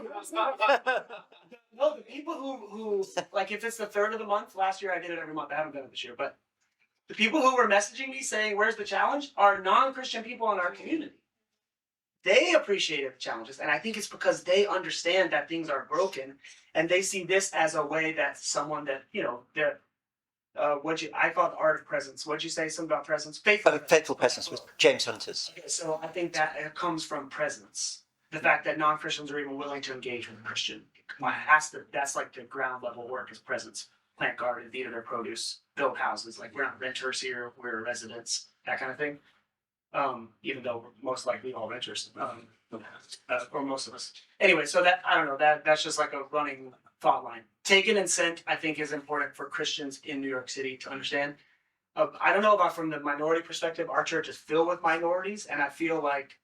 No, the people who like if it's the third of the month. Last year I did it every month. I haven't done it this year, but the people who were messaging me saying, "Where's the challenge?" are non-Christian people in our community. They appreciated the challenges, and I think it's because they understand that things are broken, and they see this as a way that someone that I call it the art of presence. What'd you say? Something about presence? Faithful presence was James Hunter's. Okay, so I think that it comes from presence. The fact that non-Christians are even willing to engage with a Christian that's like the ground level work is presence. Plant gardens, eat their produce, build houses. Like we're not renters here, we're residents, that kind of thing. Even though we're most likely all renters, or most of us. Anyway, so that I don't know, that's just like a running thought line. Taken and sent, I think, is important for Christians in New York City to understand. I don't know about from the minority perspective. Our church is filled with minorities, and I feel like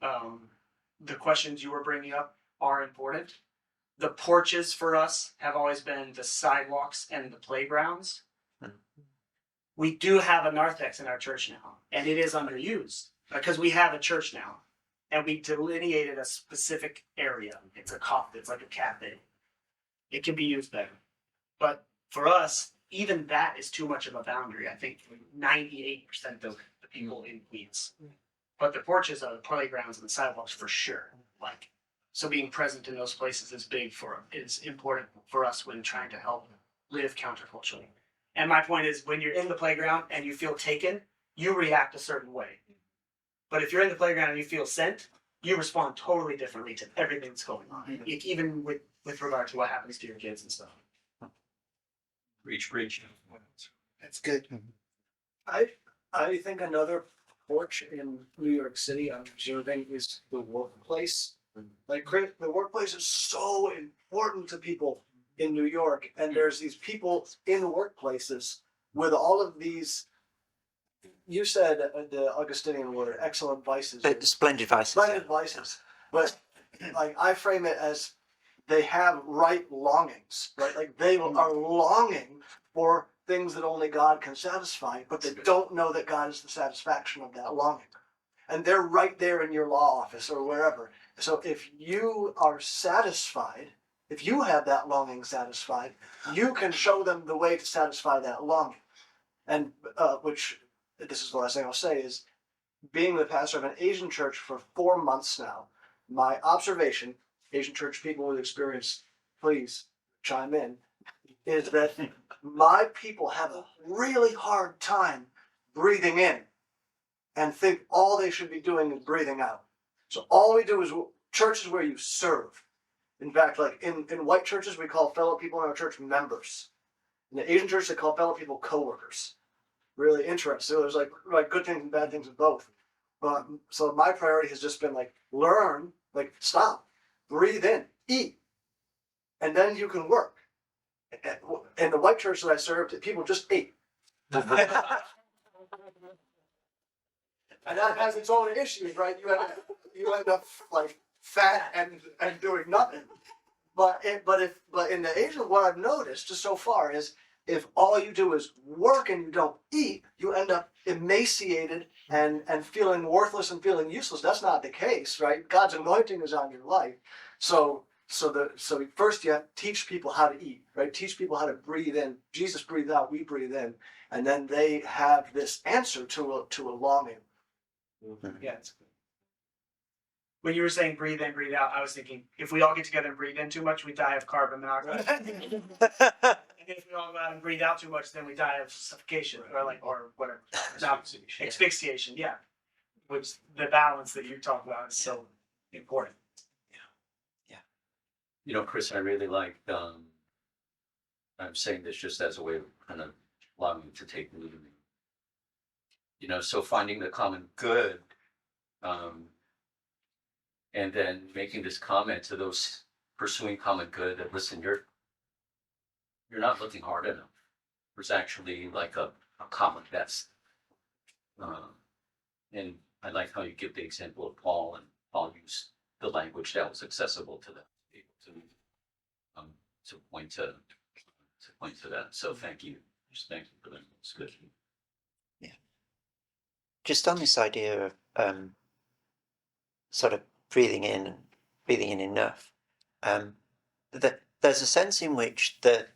the questions you were bringing up are important. The porches for us have always been the sidewalks and the playgrounds. We do have a narthex in our church now, and it is underused because we have a church now, and we delineated a specific area. It's it's like a cafe. It can be used better. But for us, even that is too much of a boundary. I think 98% of the people in Queens. But the porches are the playgrounds and the sidewalks for sure. So being present in those places is important for us when trying to help live counterculturally. And my point is, when you're in the playground and you feel taken, you react a certain way. But if you're in the playground and you feel sent, you respond totally differently to everything that's going on, even with regard to what happens to your kids and stuff. Preach. That's good. I think another porch in New York City, I'm observing, is the workplace. Like the workplace is so important to people in New York, and there's these people in workplaces with all of these. You said the Augustinian word, excellent vices. Splendid vices. Splendid vices, but like I frame it as they have right longings, right? Like they are longing for things that only God can satisfy, but they don't know that God is the satisfaction of that longing. And they're right there in your law office or wherever. So if you are satisfied, if you have that longing satisfied, you can show them the way to satisfy that longing. And which, this is the last thing I'll say, is being the pastor of an Asian church for 4 months now, my observation, Asian church people with experience, please chime in, is that my people have a really hard time breathing in and think all they should be doing is breathing out. So all we do is, church is where you serve. In fact, like in white churches, we call fellow people in our church members. In the Asian church, they call fellow people coworkers. Really interesting. So there's like good things and bad things with both. But so my priority has just been learn, stop, breathe in, eat, and then you can work. In the white church that I served, people just ate. And that has its own issues, right? You end up fat and doing nothing. but in the Asian, what I've noticed just so far is if all you do is work and you don't eat, you end up emaciated and feeling worthless and feeling useless. That's not the case, right? God's anointing is on your life. So first you have to teach people how to eat, right? Teach people how to breathe in. Jesus breathed out, we breathe in, and then they have this answer to a longing. Yeah, it's good. When you were saying breathe in, breathe out, I was thinking if we all get together and breathe in too much, we die of carbon monoxide. And if we all go out and breathe out too much, then we die of suffocation or whatever. Asphyxiation, yeah. Which the balance that you talk about is so important. You know, Chris, I really like, I'm saying this just as a way of kind of allowing you to take the lead. You know, so finding the common good, and then making this comment to those pursuing common good that, listen, you're not looking hard enough. There's actually like a common best. And I like how you give the example of Paul, and Paul used the language that was accessible to them, to point to that. So thank you. Just thank you for that. It's good. Yeah. Just on this idea of sort of breathing in enough, there's a sense in which the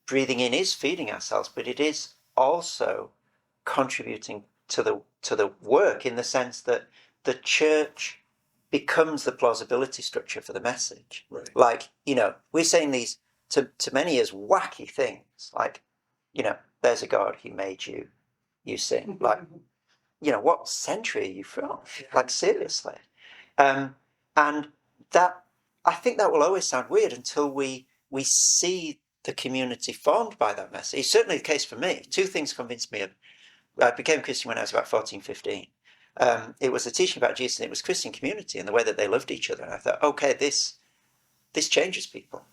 breathing in is feeding ourselves, but it is also contributing to the work, in the sense that the church becomes the plausibility structure for the message. Right. Like, you know, we're saying these to many as wacky things, like, you know, there's a God, he made you, you sing. Like, you know, what century are you from? Like, seriously. And that, I think that will always sound weird until we see the community formed by that message. It's certainly the case for me. Two things convinced me. I became Christian when I was about 14, 15. It was a teaching about Jesus, and it was Christian community and the way that they loved each other. And I thought, okay, this changes people.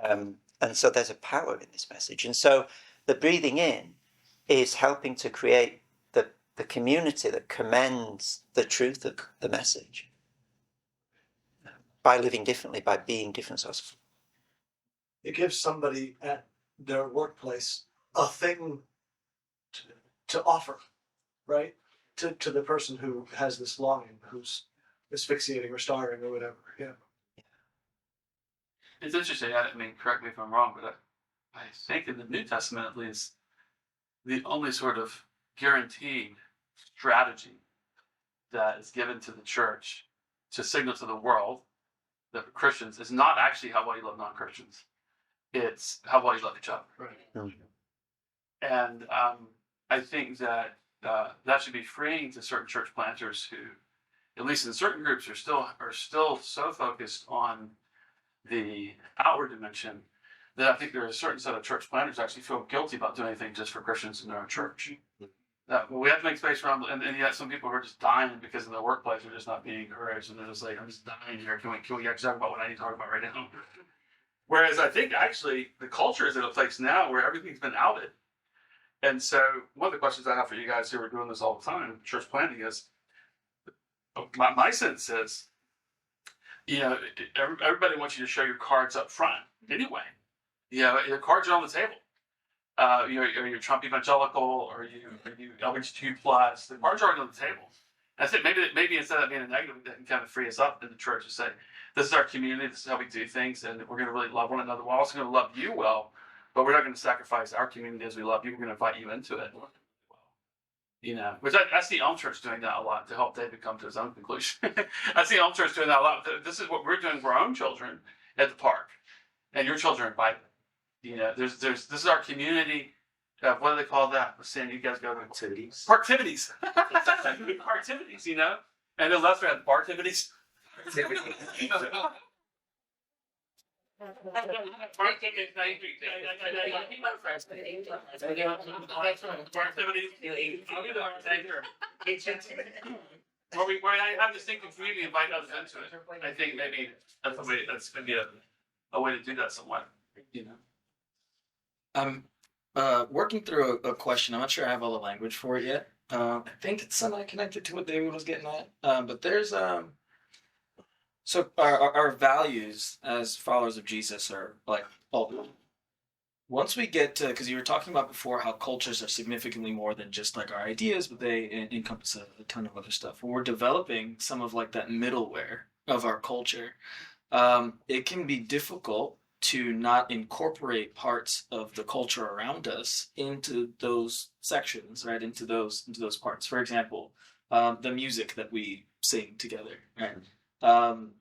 And so there's a power in this message. And so the breathing in is helping to create the community that commends the truth of the message by living differently, by being different sorts of. It gives somebody at their workplace a thing to offer, right? To the person who has this longing, who's asphyxiating or starving or whatever. Yeah. It's interesting. I mean, correct me if I'm wrong, but I think in the New Testament, at least, the only sort of guaranteed strategy that is given to the church to signal to the world that Christians is not actually how well you love non-Christians. It's how well you love each other. Right. Mm-hmm. And I think that that should be freeing to certain church planters who, at least in certain groups, are still so focused on the outward dimension that I think there are a certain set of church planters who actually feel guilty about doing anything just for Christians in their own church. That we have to make space around, and yet some people are just dying because in their workplace are just not being encouraged, and they're just like, I'm just dying here. Can we actually talk about what I need to talk about right now? Whereas I think actually the culture is at a place now where everything's been outed. And so one of the questions I have for you guys who are doing this all the time, church planting, is my sense is, you know, everybody wants you to show your cards up front anyway. You know, your cards are on the table. You're Trump evangelical, or you LGBTQ plus. The cards are already on the table. And I think maybe instead of being a negative, that can kind of free us up in the church to say, this is our community, this is how we do things, and we're going to really love one another. We're also going to love you well, but we're not going to sacrifice our community as we love you. We're going to invite you into it. You know, which I see Elm Church doing that a lot to help David come to his own conclusion. I see Elm Church doing that a lot. This is what we're doing for our own children at the park, and your children are invited. You know, this is our community. What do they call that? Saying you guys go to Activities. Parktivities. Parktivities, you know, and then last we had barktivities. Where I have distinctive community, invite others into it. I think maybe that's going to be a way to do that somewhat. You know. I'm working through a question. I'm not sure I have all the language for it yet. I think it's somehow connected to what David was getting at. But there's So our values as followers of Jesus are like, oh, once we get to, because you were talking about before how cultures are significantly more than just like our ideas, but they encompass a ton of other stuff. When we're developing some of like that middleware of our culture, it can be difficult to not incorporate parts of the culture around us into those sections, right? Into those parts. For example, the music that we sing together, right? Um,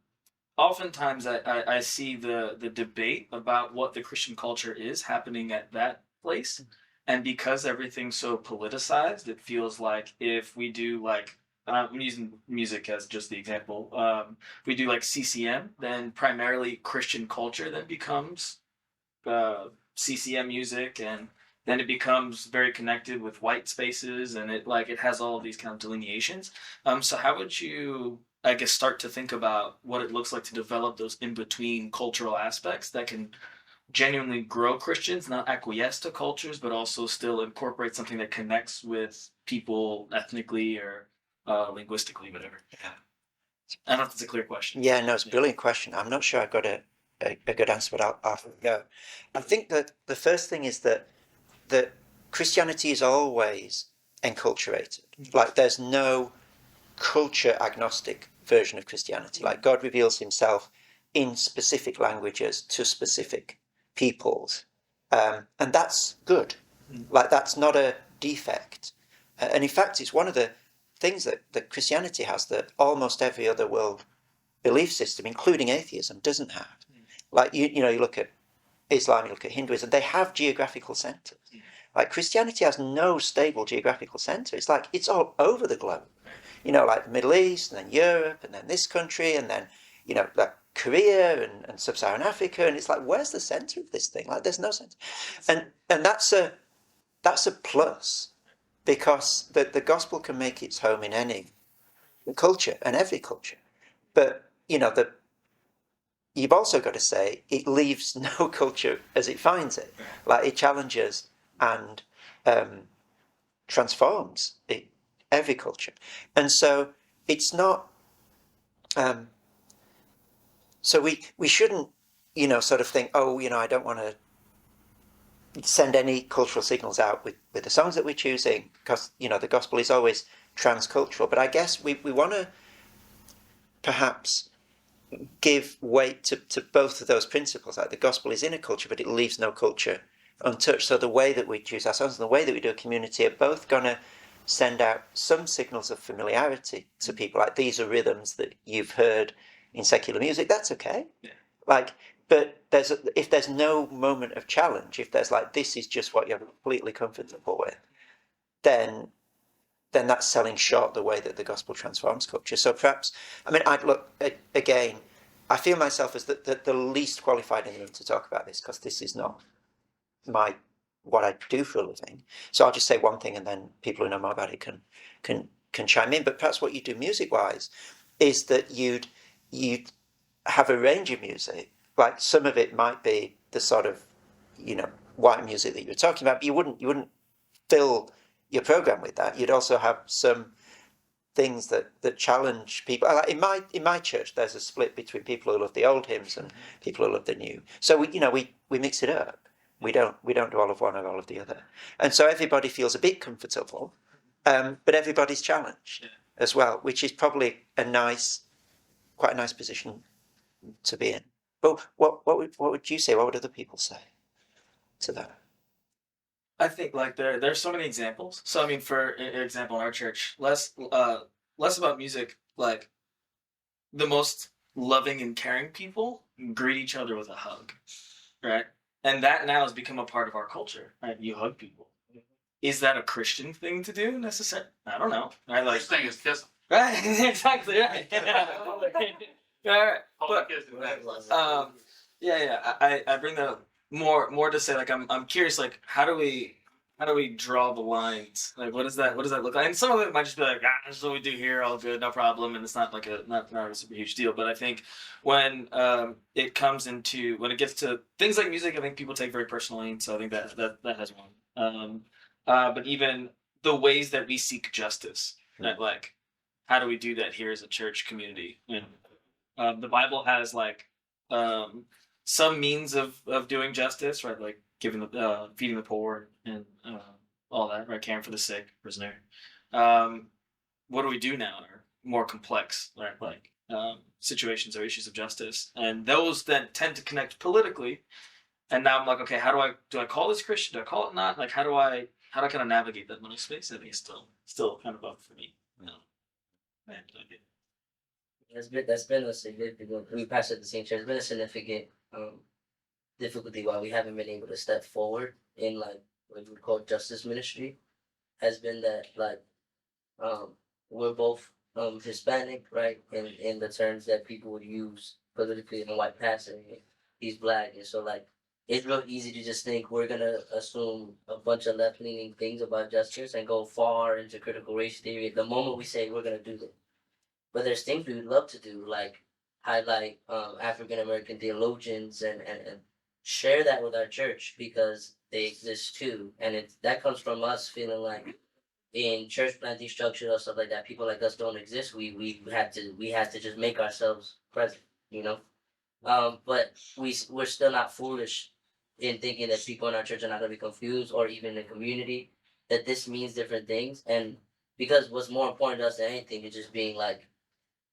Oftentimes I see the debate about what the Christian culture is happening at that place. And because everything's so politicized, it feels like if we do like, I'm using music as just the example. If we do like CCM, then primarily Christian culture then becomes CCM music, and then it becomes very connected with white spaces, and it has all of these kind of delineations. So how would you, I guess, start to think about what it looks like to develop those in between cultural aspects that can genuinely grow Christians, not acquiesce to cultures, but also still incorporate something that connects with people ethnically or linguistically, whatever. Yeah. I don't know if it's a clear question. Yeah, no, it's a brilliant question. I'm not sure I've got a good answer, but I'll go. I think that the first thing is that Christianity is always enculturated. Like there's no culture agnostic version of Christianity. Like God reveals himself in specific languages to specific peoples. And that's good. Like that's not a defect. And in fact, it's one of the things that Christianity has that almost every other world belief system, including atheism, doesn't have. Like you look at Islam, you look at Hinduism, they have geographical centers. Like Christianity has no stable geographical center. It's like it's all over the globe. Like the Middle East, and then Europe, and then this country, and then like Korea and Sub-Saharan Africa, and it's like, where's the center of this thing? Like there's no center. And that's a plus, because the gospel can make its home in any culture and every culture. But you've also got to say it leaves no culture as it finds it. Like it challenges and transforms every culture. And so it's not. So we shouldn't sort of think, oh, I don't want to send any cultural signals out with the songs that we're choosing, because the gospel is always transcultural. But I guess we want to perhaps give weight to both of those principles. Like the gospel is in a culture, but it leaves no culture untouched. So the way that we choose our songs and the way that we do a community are both going to send out some signals of familiarity to people. Like these are rhythms that you've heard in secular music. That's okay. Yeah. But if there's no moment of challenge, if there's like this is just what you're completely comfortable with, then that's selling short the way that the gospel transforms culture. So perhaps, I'd look again. I feel myself as the least qualified in the room to talk about this, because this is not what I do for a living. So I'll just say one thing, and then people who know more about it can chime in. But perhaps what you do music wise is that you'd have a range of music. Like some of it might be the sort of white music that you were talking about, but you wouldn't fill your program with that. You'd also have some things that challenge people. In my church, there's a split between people who love the old hymns and people who love the new. So we mix it up. We don't do all of one or all of the other, and so everybody feels a bit comfortable, but everybody's challenged as well, which is probably quite a nice position to be in. But what would you say? What would other people say to that? I think like there's so many examples. So for example, in our church, less about music. Like the most loving and caring people greet each other with a hug, right? And that now has become a part of our culture, right? You hug people. Is that a Christian thing to do necessarily? I don't know. Right? Like First thing is kiss them. right, exactly right. Right. But I bring that up more to say, like, I'm curious, like, how do we draw the lines? Like, what does that look like? And some of it might just be like, this is what we do here, all good, no problem, and it's not like not a super huge deal. But I think when it gets to things like music, I think people take very personally, and so I think that has one. But even the ways that we seek justice, right? Like, how do we do that here as a church community? The Bible has like some means of doing justice, right? Like giving the feeding the poor and all that, right? Caring for the sick, prisoner. What do we do now? Are more complex, right? Like situations or issues of justice, and those then tend to connect politically. And now I'm like, okay, how do I call this Christian? Do I call it not? Like, how do I kind of navigate that middle space? I think it's still kind of up for me. Man, That's been a significant. We passed at the same church. It's been a significant difficulty why we haven't been able to step forward in like what we would call justice ministry. Has been that like we're both Hispanic, right? In the terms that people would use politically in a white passing. He's black, and so like it's real easy to just think we're gonna assume a bunch of left leaning things about justice and go far into critical race theory the moment we say we're gonna do that. But there's things we would love to do, like highlight African American theologians and share that with our church because they exist too. And that comes from us feeling like in church planting structure or stuff like that, people like us don't exist. We had to just make ourselves present, you know. But we're still not foolish in thinking that people in our church are not gonna be confused or even the community that this means different things. And because what's more important to us than anything is just being like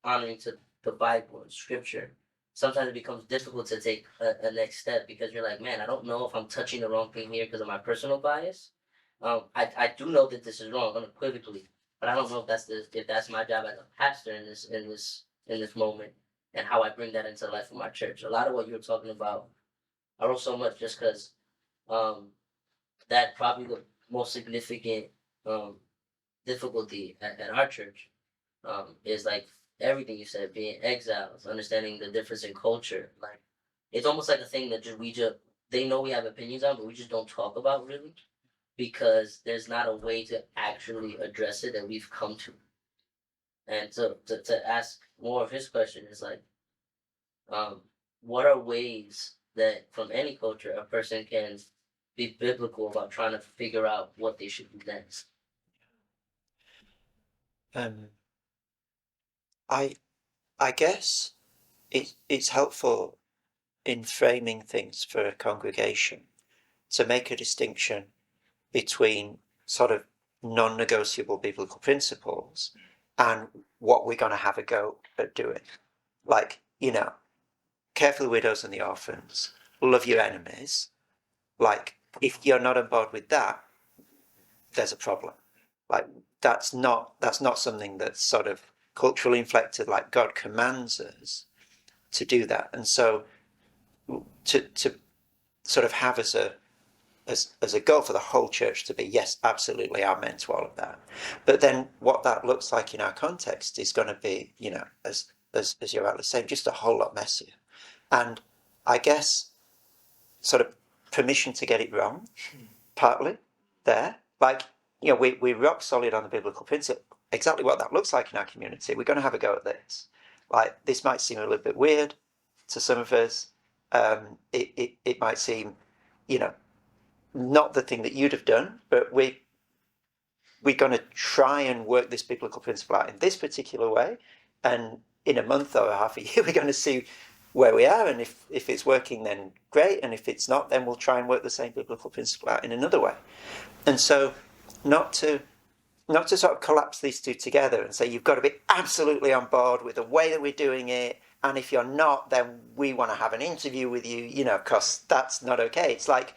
honoring to the Bible and Scripture. Sometimes it becomes difficult to take a next step because you're like, man, I don't know if I'm touching the wrong thing here because of my personal bias. I do know that this is wrong unequivocally, but I don't know if that's my job as a pastor in this moment and how I bring that into life of my church. A lot of what you're talking about, I wrote so much just because that probably the most significant difficulty at our church is like everything you said, being exiles, understanding the difference in culture. Like it's almost like a thing that they know we have opinions on, but we just don't talk about really because there's not a way to actually address it that we've come to. And so to ask more of his question is like, what are ways that from any culture a person can be biblical about trying to figure out what they should do next? I guess it's helpful in framing things for a congregation to make a distinction between sort of non-negotiable biblical principles and what we're going to have a go at doing. Like, care for the widows and the orphans, love your enemies. Like, if you're not on board with that, there's a problem. Like, that's not something that's sort of culturally inflected. Like, God commands us to do that, and so to sort of have as a goal for the whole church to be, yes, absolutely, amen to all of that. But then what that looks like in our context is going to be, as you're rightly saying, just a whole lot messier. And I guess sort of permission to get it wrong, partly there. Like, we're rock solid on the biblical principle. Exactly what that looks like in our community. We're going to have a go at this. Like, this might seem a little bit weird to some of us. It might seem, not the thing that you'd have done, but we're going to try and work this biblical principle out in this particular way. And in a month or half a year, we're going to see where we are. And if it's working, then great. And if it's not, then we'll try and work the same biblical principle out in another way. And so not to sort of collapse these two together and say, you've got to be absolutely on board with the way that we're doing it. And if you're not, then we want to have an interview with you, because that's not okay. It's like,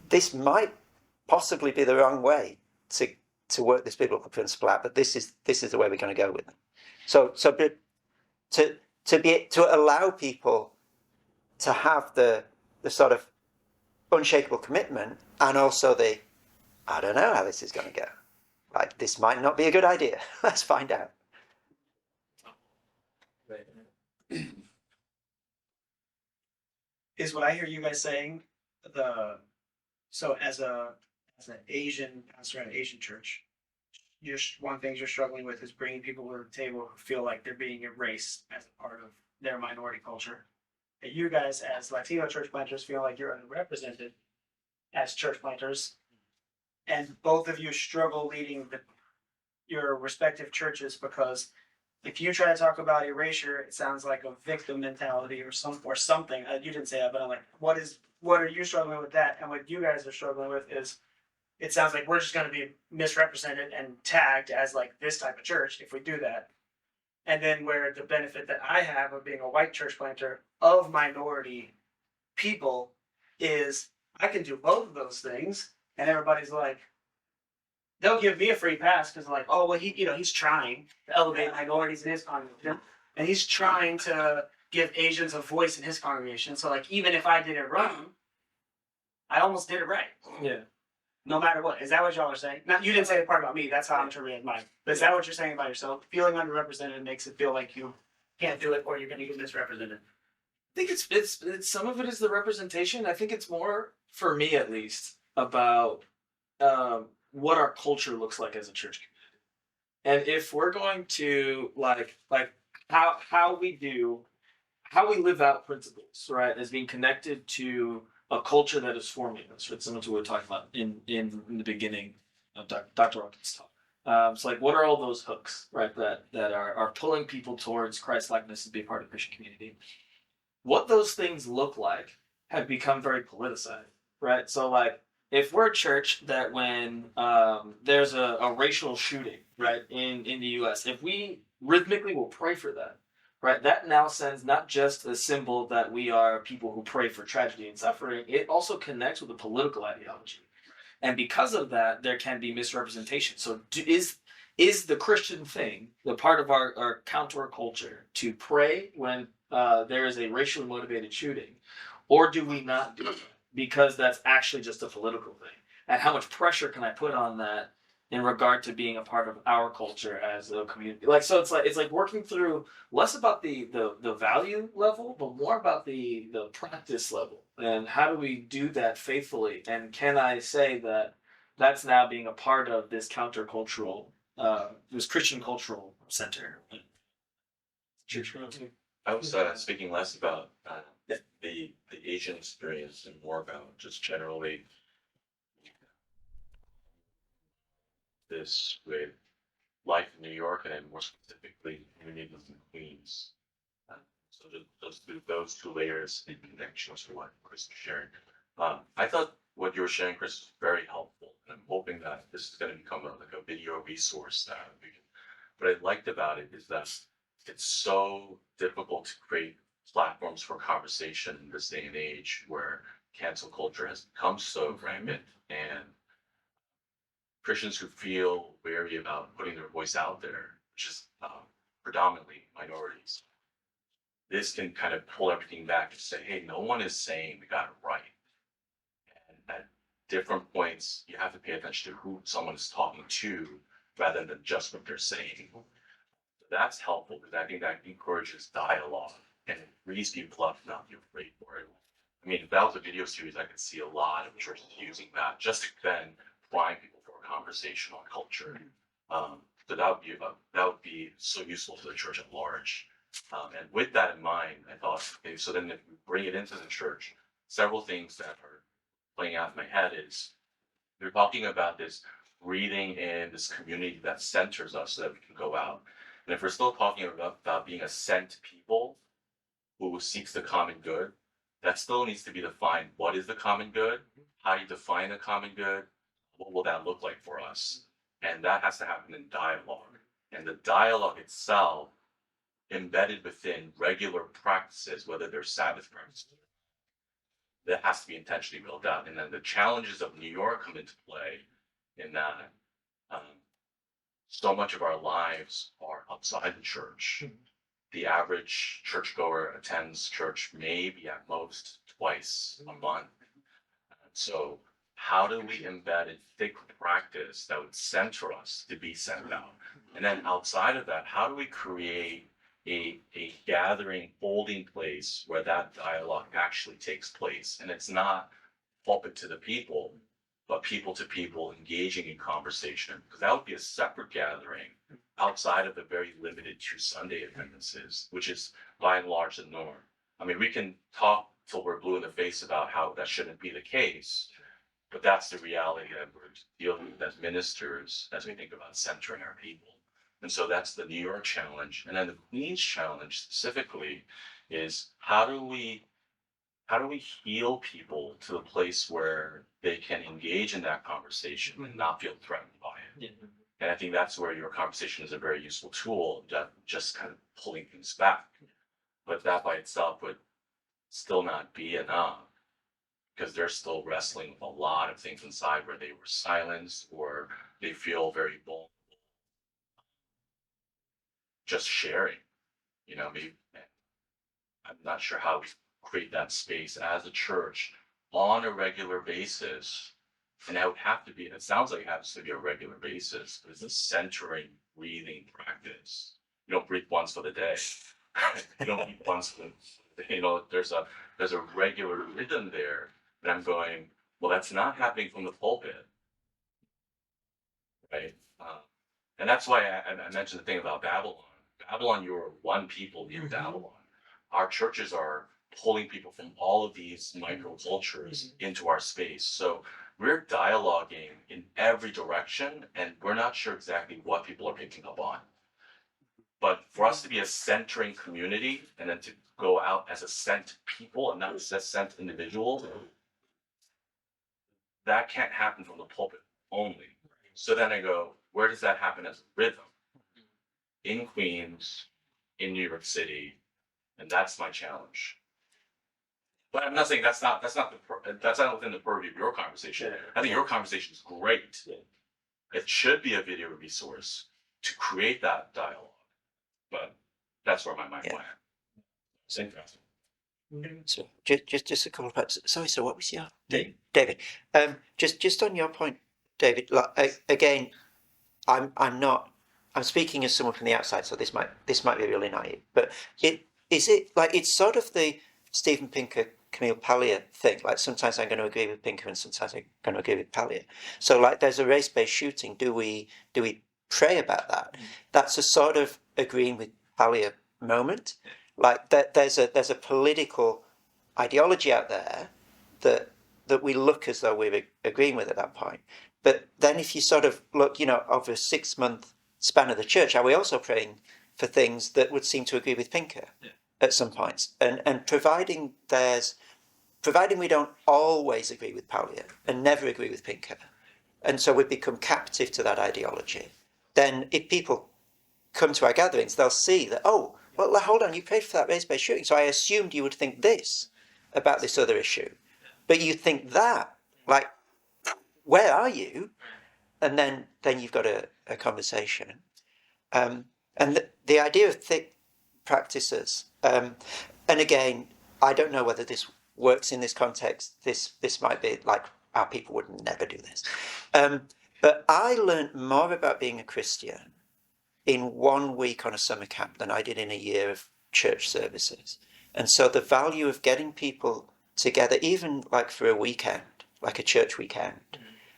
this might possibly be the wrong way to work this biblical principle out, but this is the way we're going to go with it. So to allow people to have the sort of unshakable commitment and also I don't know how this is going to go. Like, this might not be a good idea. Let's find out. Is what I hear you guys saying so as an Asian pastor at an Asian church, one thing you're struggling with is bringing people to the table who feel like they're being erased as a part of their minority culture. And you guys as Latino church planters feel like you're underrepresented as church planters, and both of you struggle leading your respective churches because if you try to talk about erasure, it sounds like a victim mentality or something. You didn't say that, but I'm like, what are you struggling with that? And what you guys are struggling with is, it sounds like we're just going to be misrepresented and tagged as like this type of church if we do that. And then where the benefit that I have of being a white church planter of minority people is I can do both of those things, and everybody's like, they'll give me a free pass because like, oh well, he's trying to elevate minorities in his congregation, and he's trying to give Asians a voice in his congregation. So like, even if I did it wrong, I almost did it right. Yeah. No matter what. Is that what y'all are saying? Now, you didn't say the part about me. That's how I'm interpreting mine. But is that what you're saying about yourself? Feeling underrepresented makes it feel like you can't do it, or you're going to get misrepresented. I think it's some of it is the representation. I think it's more, for me at least, about what our culture looks like as a church community. And if we're going to like how we live out principles, right, as being connected to a culture that is forming us, right? Similar to what we were talking about in the beginning of Dr. Watkin's talk. So like, what are all those hooks, right, that are pulling people towards Christ likeness and be part of the Christian community? What those things look like have become very politicized, right? So like, if we're a church that when there's a racial shooting, right, in the U.S., if we rhythmically will pray for that, right, that now sends not just a symbol that we are people who pray for tragedy and suffering, it also connects with a political ideology. And because of that, there can be misrepresentation. So is the Christian thing, the part of our counterculture, to pray when there is a racially motivated shooting, or do we not do it? Because that's actually just a political thing. And how much pressure can I put on that in regard to being a part of our culture as a community? Like, so it's like working through less about the value level, but more about the practice level. And how do we do that faithfully? And can I say that that's now being a part of this countercultural, this Christian cultural center? I was speaking less about the Asian experience and more about just generally this with life in New York and then more specifically communities in Queens. So just those two layers in connection to what Chris was sharing. I thought what you were sharing, Chris, was very helpful, and I'm hoping that this is going to become like a video resource that we can. What I liked about it is that it's so difficult to create platforms for conversation in this day and age where cancel culture has become so rampant, and Christians who feel wary about putting their voice out there, which is predominantly minorities, this can kind of pull everything back and say, hey, no one is saying we got it right. And at different points, you have to pay attention to who someone is talking to rather than just what they're saying. So that's helpful because I think that encourages dialogue and it frees people up to not be afraid for it. I mean, if that was a video series, I could see a lot of churches using that just to then prime people for a conversation on culture. So that would be so useful to the church at large. And with that in mind, I thought, okay, so then if we bring it into the church, several things that are playing out in my head is we're talking about this breathing in this community that centers us so that we can go out. And if we're still talking about being a sent people who seeks the common good, that still needs to be defined. What is the common good? How do you define the common good? What will that look like for us? And that has to happen in dialogue. And the dialogue itself, embedded within regular practices, whether they're Sabbath practices, that has to be intentionally built out. And then the challenges of New York come into play in that so much of our lives are outside the church. The average churchgoer attends church maybe at most twice a month. So how do we embed in thick practice that would center us to be sent out? And then outside of that, how do we create a gathering, holding place where that dialogue actually takes place? And it's not pulpit to the people, but people to people engaging in conversation, because that would be a separate gathering outside of the very limited 2 Sunday attendances, which is by and large the norm. I mean, we can talk till we're blue in the face about how that shouldn't be the case, but that's the reality that we're dealing with as ministers as we think about centering our people. And so that's the New York challenge. And then the Queens challenge specifically is how do we heal people to the place where they can engage in that conversation and not feel threatened by it? Yeah. And I think that's where your conversation is a very useful tool, just kind of pulling things back. But that by itself would still not be enough because they're still wrestling with a lot of things inside where they were silenced or they feel very vulnerable. Just sharing, maybe I'm not sure how we create that space as a church on a regular basis. And that would have to be, it sounds like it has to be a regular basis, but it's a centering, breathing practice. You don't breathe once for the day. You don't eat once for the day. There's a regular rhythm there. And I'm going, well, that's not happening from the pulpit. Right? And that's why I mentioned the thing about Babylon. Babylon, you're one people in Babylon. Our churches are pulling people from all of these microcultures into our space. So we're dialoguing in every direction, and we're not sure exactly what people are picking up on. But for us to be a centering community, and then to go out as a sent people and not as a sent individual, that can't happen from the pulpit only. So then I go, where does that happen as a rhythm? In Queens, in New York City, and that's my challenge. But I'm not saying that's not within the purview of your conversation. I think your conversation is great. It should be a video resource to create that dialogue. But that's where my mind went. It's interesting. So just a couple of parts. Sorry, so what was your David? Just on your point, David. Like again, I'm speaking as someone from the outside, so this might be really naive, but it's sort of the Steven Pinker, Camille Paglia thing. Like sometimes I'm going to agree with Pinker, and sometimes I'm going to agree with Paglia. So like there's a race-based shooting. Do we pray about that? That's a sort of agreeing with Paglia moment. Like there's a political ideology out there that we look as though we're agreeing with at that point. But then if you sort of look, over a 6-month span of the church, are we also praying for things that would seem to agree with Pinker at some points? And providing we don't always agree with Paglia and never agree with Pinker, and so we become captive to that ideology, then if people come to our gatherings, they'll see that, oh, well, hold on, you prayed for that race-based shooting, so I assumed you would think this about this other issue. But you think that, like, where are you? And then you've got a conversation. And the idea of thick practices, and again, I don't know whether this works in this context. This might be like, our people would never do this. But I learned more about being a Christian in 1 week on a summer camp than I did in a year of church services. And so the value of getting people together, even like for a weekend, like a church weekend,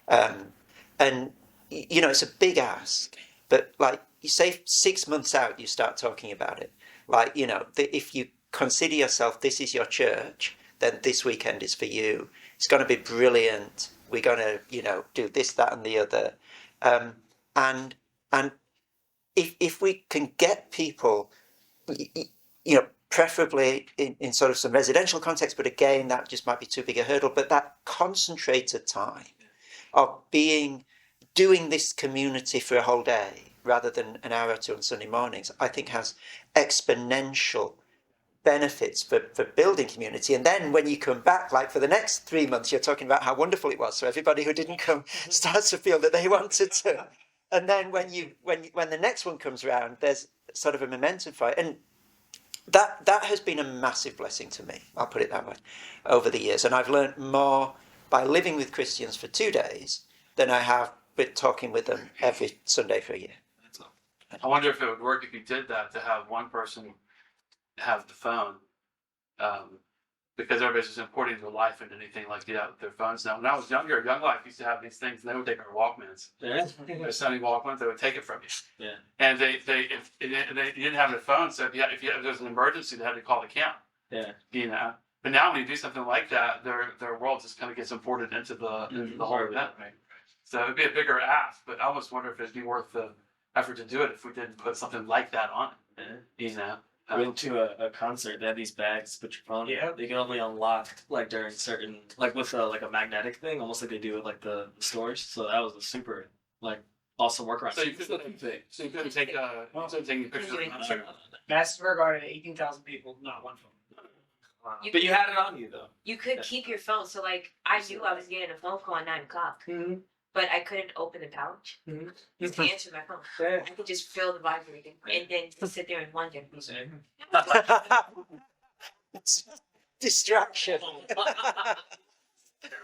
and it's a big ask, but like you say 6 months out, you start talking about it. Like, if you consider yourself, this is your church, then this weekend is for you. It's going to be brilliant. We're going to, do this, that, and the other. And if we can get people, preferably in sort of some residential context, but again, that just might be too big a hurdle, but that concentrated time of doing this community for a whole day rather than an hour or two on Sunday mornings, I think has exponential benefits for building community. And then when you come back, like for the next 3 months, you're talking about how wonderful it was. So everybody who didn't come starts to feel that they wanted to. And then when the next one comes around, there's sort of a momentum for it. And that has been a massive blessing to me, I'll put it that way, over the years. And I've learned more by living with Christians for 2 days than I have been talking with them every Sunday for a year. I wonder if it would work if you did that, to have one person have the phone, because everybody's just importing their life into anything like their phones now. When I was younger, Young Life used to have these things, and they would take our Walkmans. Yeah. Their Sony Walkmans, they would take it from you. Yeah. And they didn't have a phone, so if there was an emergency, they had to call the camp. Yeah. But now when you do something like that, their world just kind of gets imported into the whole event. Right? So it'd be a bigger ask, but I almost wonder if it'd be worth the effort to do it if we didn't put something like that on it. You know. I went to a concert. They had these bags to put your phone in. Yeah. They can only unlock like during certain like with like a magnetic thing, almost like they do with like the stores. So that was a super like awesome workaround. So you couldn't take pictures of the concert. Madison Square Garden, 18,000 people, not one phone. But you had it on you though. You could keep your phone. So like I knew I was getting a phone call at 9 o'clock, but I couldn't open the pouch to answer my phone. I could just feel the vibrating and then sit there and wonder. Distraction.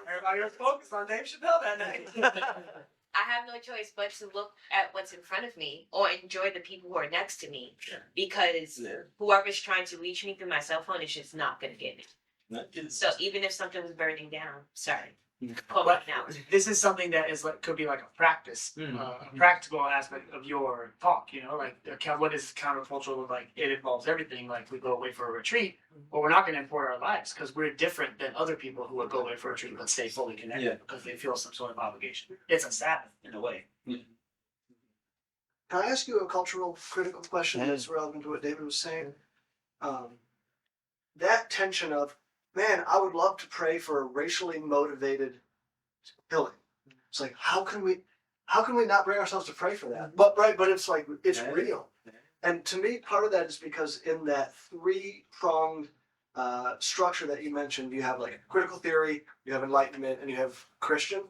Everybody was focused on Dave Chappelle that night. I have no choice but to look at what's in front of me or enjoy the people who are next to me because whoever's trying to reach me through my cell phone is just not going to get me. So even if something was burning down, sorry. But this is something that is like could be like a practice, a practical aspect of your talk. You know, like what is countercultural? Like it involves everything. Like we go away for a retreat, but we're not going to import our lives because we're different than other people who would go away for a retreat but stay fully connected because they feel some sort of obligation. It's a Sabbath in a way. Can I ask you a cultural critical question that's relevant to what David was saying? That tension of, man, I would love to pray for a racially motivated killing. It's like, how can we not bring ourselves to pray for that? But it's like, it's real. And to me, part of that is because in that three-pronged structure that you mentioned, you have like critical theory, you have enlightenment, and you have Christian.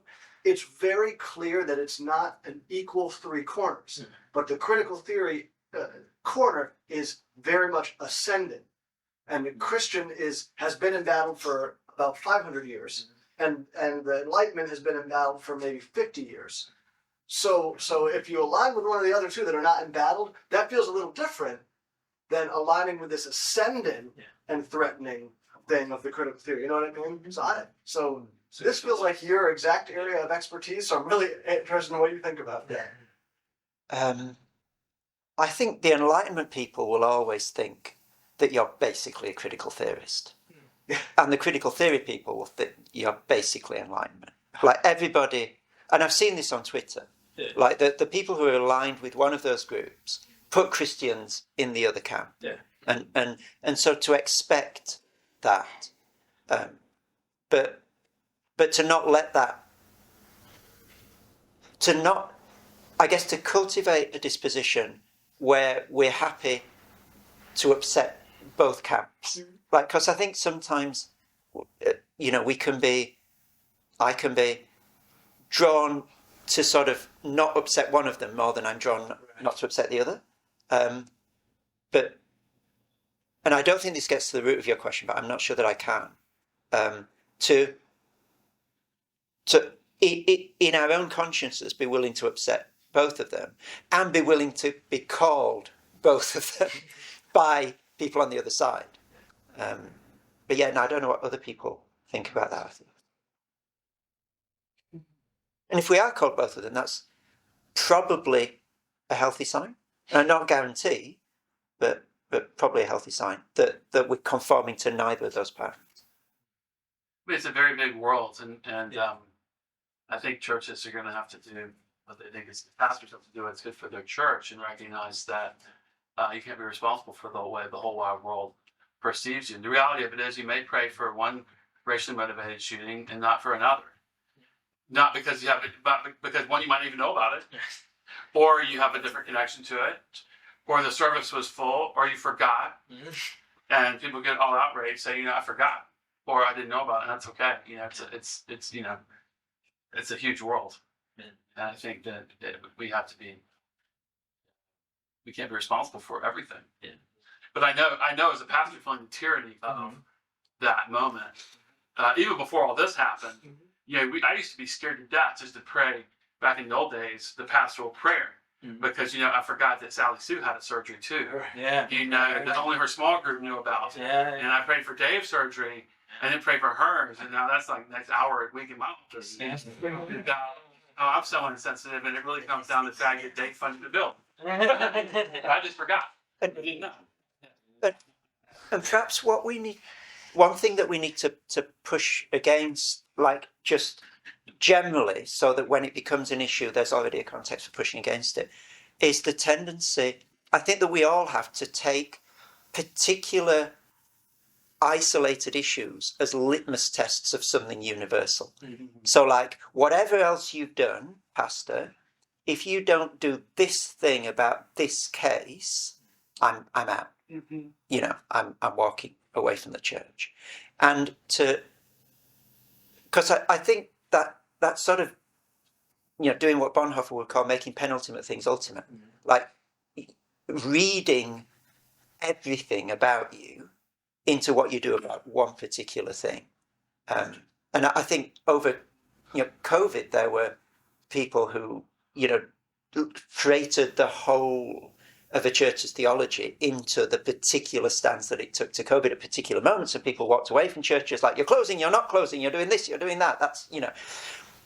It's very clear that it's not an equal three corners, but the critical theory corner is very much ascending. And the Christian has been embattled for about 500 years, and the Enlightenment has been embattled for maybe 50 years. So if you align with one of the other two that are not embattled, that feels a little different than aligning with this ascending and threatening thing of the critical theory. You know what I mean? So this feels like your exact area of expertise. So I'm really interested in what you think about that. I think the Enlightenment people will always think that you're basically a critical theorist. And the critical theory people will think you're basically Enlightenment. Like everybody, and I've seen this on Twitter, like the people who are aligned with one of those groups put Christians in the other camp. And so to expect that, but to not let that, to cultivate a disposition where we're happy to upset both camps, like, because I think sometimes, I can be drawn to sort of not upset one of them more than I'm drawn not to upset the other. And I don't think this gets to the root of your question, but I'm not sure that I can. In our own consciences, be willing to upset both of them and be willing to be called both of them by people on the other side. But yeah, no, I don't know what other people think about that. And if we are called both of them, that's probably a healthy sign. And not guarantee, but probably a healthy sign that we're conforming to neither of those patterns. It's a very big world, and I think churches are going to have to do what they think is pastors have to do. It's good for their church and recognize that you can't be responsible for the way the whole wide world perceives you. And the reality of it is, you may pray for one racially motivated shooting and not for another. Not because you have it, but because one, you might not even know about it, or you have a different connection to it, or the service was full, or you forgot, and people get all outraged, saying, I forgot, or I didn't know about it. And that's okay. It's a huge world, and I think that we have to be. We can't be responsible for everything. But I know as a pastor, feeling the tyranny of that moment, even before all this happened. I used to be scared to death just to pray back in the old days, the pastoral prayer, because I forgot that Sally Sue had a surgery too. That only her small group knew about. And I prayed for Dave's surgery, and then prayed for hers, and now that's like the next hour a week in my office. I'm so insensitive, and it really comes down to the fact that Dave funded the bill. I just forgot. I didn't know. And perhaps one thing that we need to push against, like just generally, so that when it becomes an issue, there's already a context for pushing against it, is the tendency, I think, that we all have to take particular isolated issues as litmus tests of something universal. So, like, whatever else you've done, Pastor, if you don't do this thing about this case, I'm out. You know, I'm walking away from the church. And because I think that sort of, you know, doing what Bonhoeffer would call making penultimate things ultimate, like reading everything about you into what you do about one particular thing. And I think over, you know, COVID, there were people who, you know, freighted the whole of the church's theology into the particular stance that it took to COVID at particular moments, and people walked away from churches like, you're closing, you're not closing, you're doing this, you're doing that. That's, you know,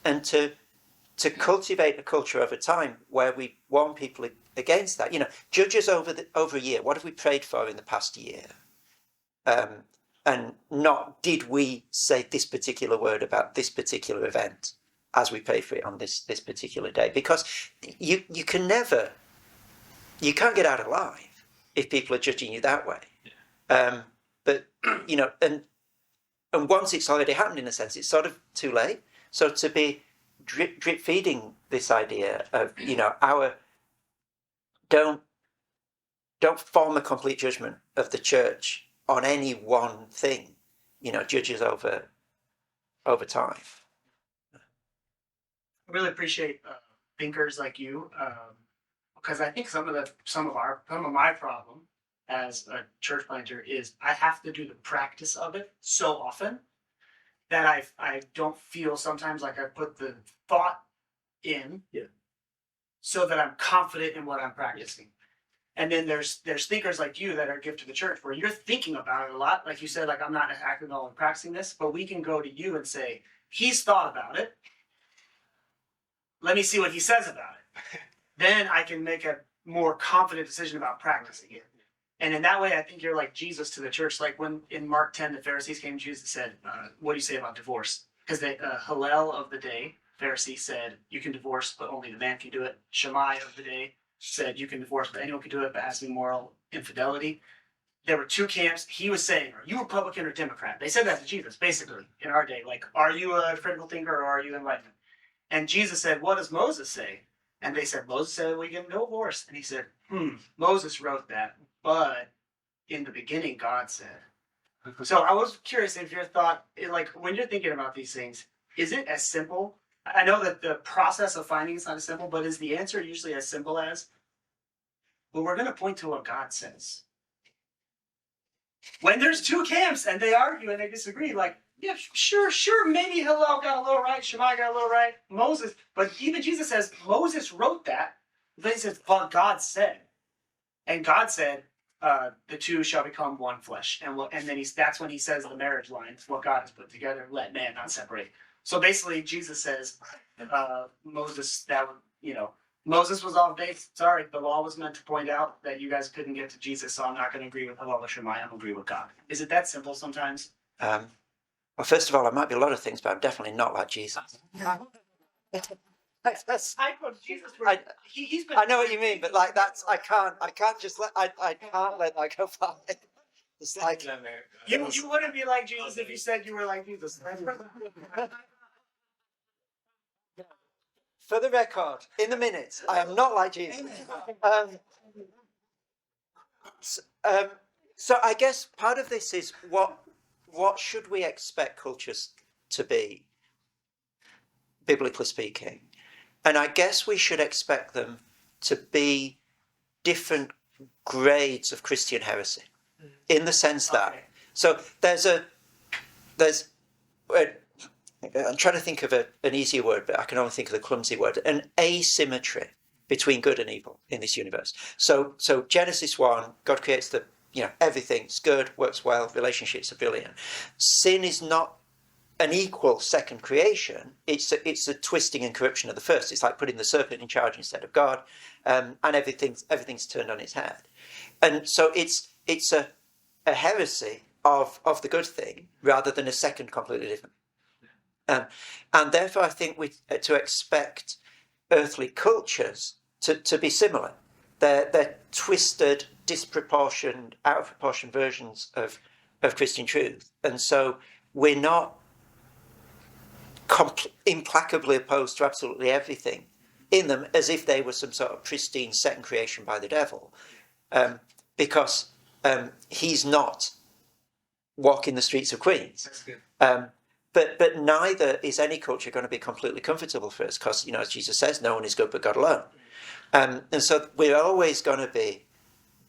and to cultivate a culture over time where we warn people against that. You know, judges over a year. What have we prayed for in the past year? And not did we say this particular word about this particular event as we pray for it on this particular day? Because you can't get out alive if people are judging you that way. But you know, and once it's already happened, in a sense, it's sort of too late. So to be drip feeding this idea of, you know, don't form a complete judgment of the church on any one thing, you know, judges over time. I really appreciate thinkers like you, because I think some of my problem as a church planter is I have to do the practice of it so often that I don't feel sometimes like I put the thought in, so that I'm confident in what I'm practicing. And then there's thinkers like you that are gifted to the church where you're thinking about it a lot. Like you said, like, I'm not acting all in practicing this, but we can go to you and say, he's thought about it. Let me see what he says about it. Then I can make a more confident decision about practicing it. And in that way, I think you're like Jesus to the church. Like when in Mark 10, the Pharisees came to Jesus and said, what do you say about divorce? Because the Hillel of the day, Pharisee, said, you can divorce, but only the man can do it. Shammai of the day said, you can divorce, but anyone can do it, but has immoral infidelity. There were two camps. He was saying, are you Republican or Democrat? They said that to Jesus, basically, in our day. Like, are you a critical thinker or are you enlightened? And Jesus said, what does Moses say? And they said, Moses said we can divorce. And he said, Moses wrote that, but in the beginning, God said. So I was curious if your thought, like, when you're thinking about these things, is it as simple? I know that the process of finding is not as simple, but is the answer usually as simple as, well, we're going to point to what God says? When there's two camps and they argue and they disagree, like, yeah, sure, maybe Hillel got a little right, Shammai got a little right, Moses, but even Jesus says, Moses wrote that, then he says, but God said. And God said, the two shall become one flesh. And then that's when he says the marriage line, what God has put together, let man not separate. So basically, Jesus says, Moses was off base. Sorry, the law was meant to point out that you guys couldn't get to Jesus, so I'm not going to agree with Hillel or Shammai. I'm going to agree with God. Is it that simple sometimes? Well, first of all, I might be a lot of things, but I'm definitely not like Jesus. I quote Jesus. He's been. I know what you mean, but like I can't just I can't let that go by. It's like you wouldn't be like Jesus if you said you were like Jesus. For the record, in the minutes, I am not like Jesus. So I guess part of this is what should we expect cultures to be, biblically speaking? And I guess we should expect them to be different grades of Christian heresy, in the sense that, so I'm trying to think of an easier word, but I can only think of the clumsy word, an asymmetry between good and evil in this universe. So Genesis 1, God creates everything's good, works well, relationships are brilliant. Sin is not an equal second creation. It's a twisting and corruption of the first. It's like putting the serpent in charge instead of God, and everything's turned on its head. And so it's a heresy of the good thing rather than a second completely different. And therefore, I think to expect earthly cultures to be similar. They're twisted, disproportioned, out of proportion versions of Christian truth. And so we're not implacably opposed to absolutely everything in them as if they were some sort of pristine second creation by the devil. Because he's not walking the streets of Queens. That's good. But neither is any culture going to be completely comfortable for us because, you know, as Jesus says, no one is good but God alone. And so we're always going to be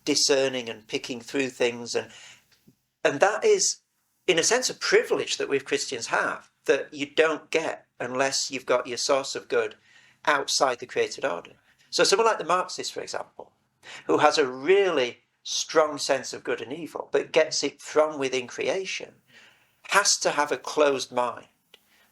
discerning and picking through things. And that is, in a sense, a privilege that we Christians have that you don't get unless you've got your source of good outside the created order. So someone like the Marxist, for example, who has a really strong sense of good and evil, but gets it from within creation, has to have a closed mind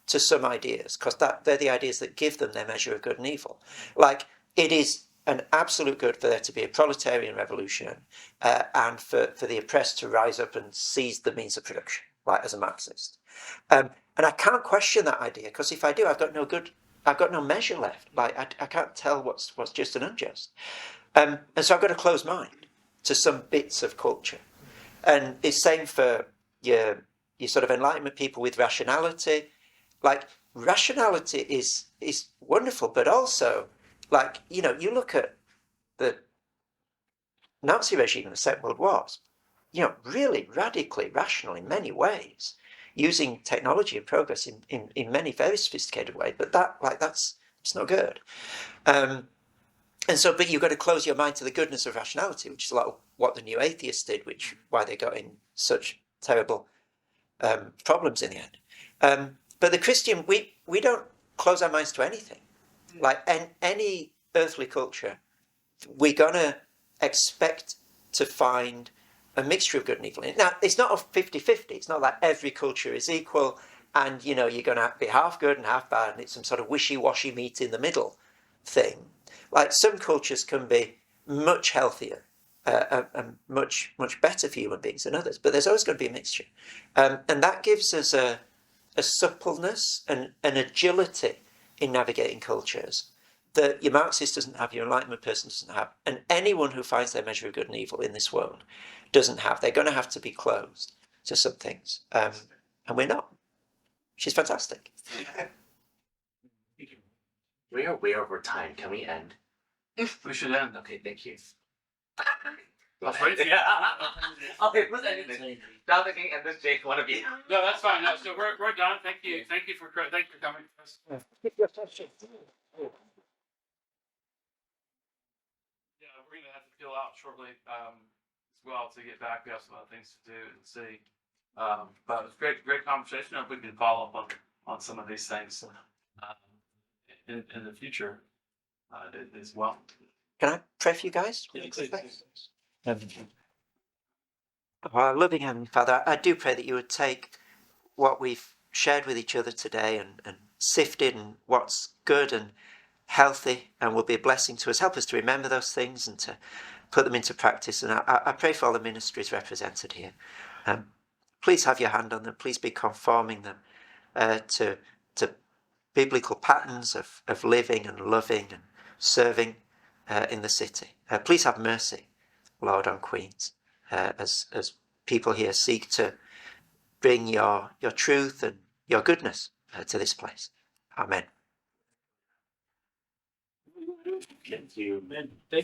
to some ideas, because they're the ideas that give them their measure of good and evil. Like, it is an absolute good for there to be a proletarian revolution and for the oppressed to rise up and seize the means of production, like as a Marxist. And I can't question that idea, because if I do, I've got no measure left. Like, I can't tell what's just and unjust. And so I've got a closed mind to some bits of culture. And it's same for your sort of Enlightenment people with rationality. Like, rationality is wonderful, but also, like, you know, you look at the Nazi regime in the Second World Wars, you know, really radically rational in many ways, using technology and progress in many very sophisticated ways, but that's not good. And so, but you've got to close your mind to the goodness of rationality, which is a lot of what the new atheists did, why they got in such terrible problems in the end. But the Christian, we don't close our minds to anything. Like any earthly culture, we're going to expect to find a mixture of good and evil. Now, it's not a 50-50. It's not like every culture is equal and, you know, you're going to be half good and half bad and it's some sort of wishy-washy meet in the middle thing. Like, some cultures can be much healthier and much better for human beings than others, but there's always going to be a mixture. And that gives us a suppleness and an agility in navigating cultures that your Marxist doesn't have, your Enlightenment person doesn't have, and anyone who finds their measure of good and evil in this world doesn't have. They're going to have to be closed to some things, and we're not, which is fantastic. We are way over time. Can we end? We should end. Okay, thank you. Yeah. Okay, who's ending? Jonathan King and this Jake, one of you. No, that's fine. No, so we're done. Thank you for coming. Yeah, we're gonna have to peel out shortly as well to get back. We have some other things to do in the city. But it was great conversation. I hope we can follow up on some of these things in the future as well. Can I pray for you guys? Our loving Heavenly Father, I do pray that you would take what we've shared with each other today and sifted and what's good and healthy and will be a blessing to us. Help us to remember those things and to put them into practice. And I pray for all the ministries represented here. Please have your hand on them. Please be conforming them to biblical patterns of living and loving and serving in the city. Please have mercy, Lord, on Queens, as people here seek to bring your truth and your goodness to this place. Amen. Thank you. Thank you.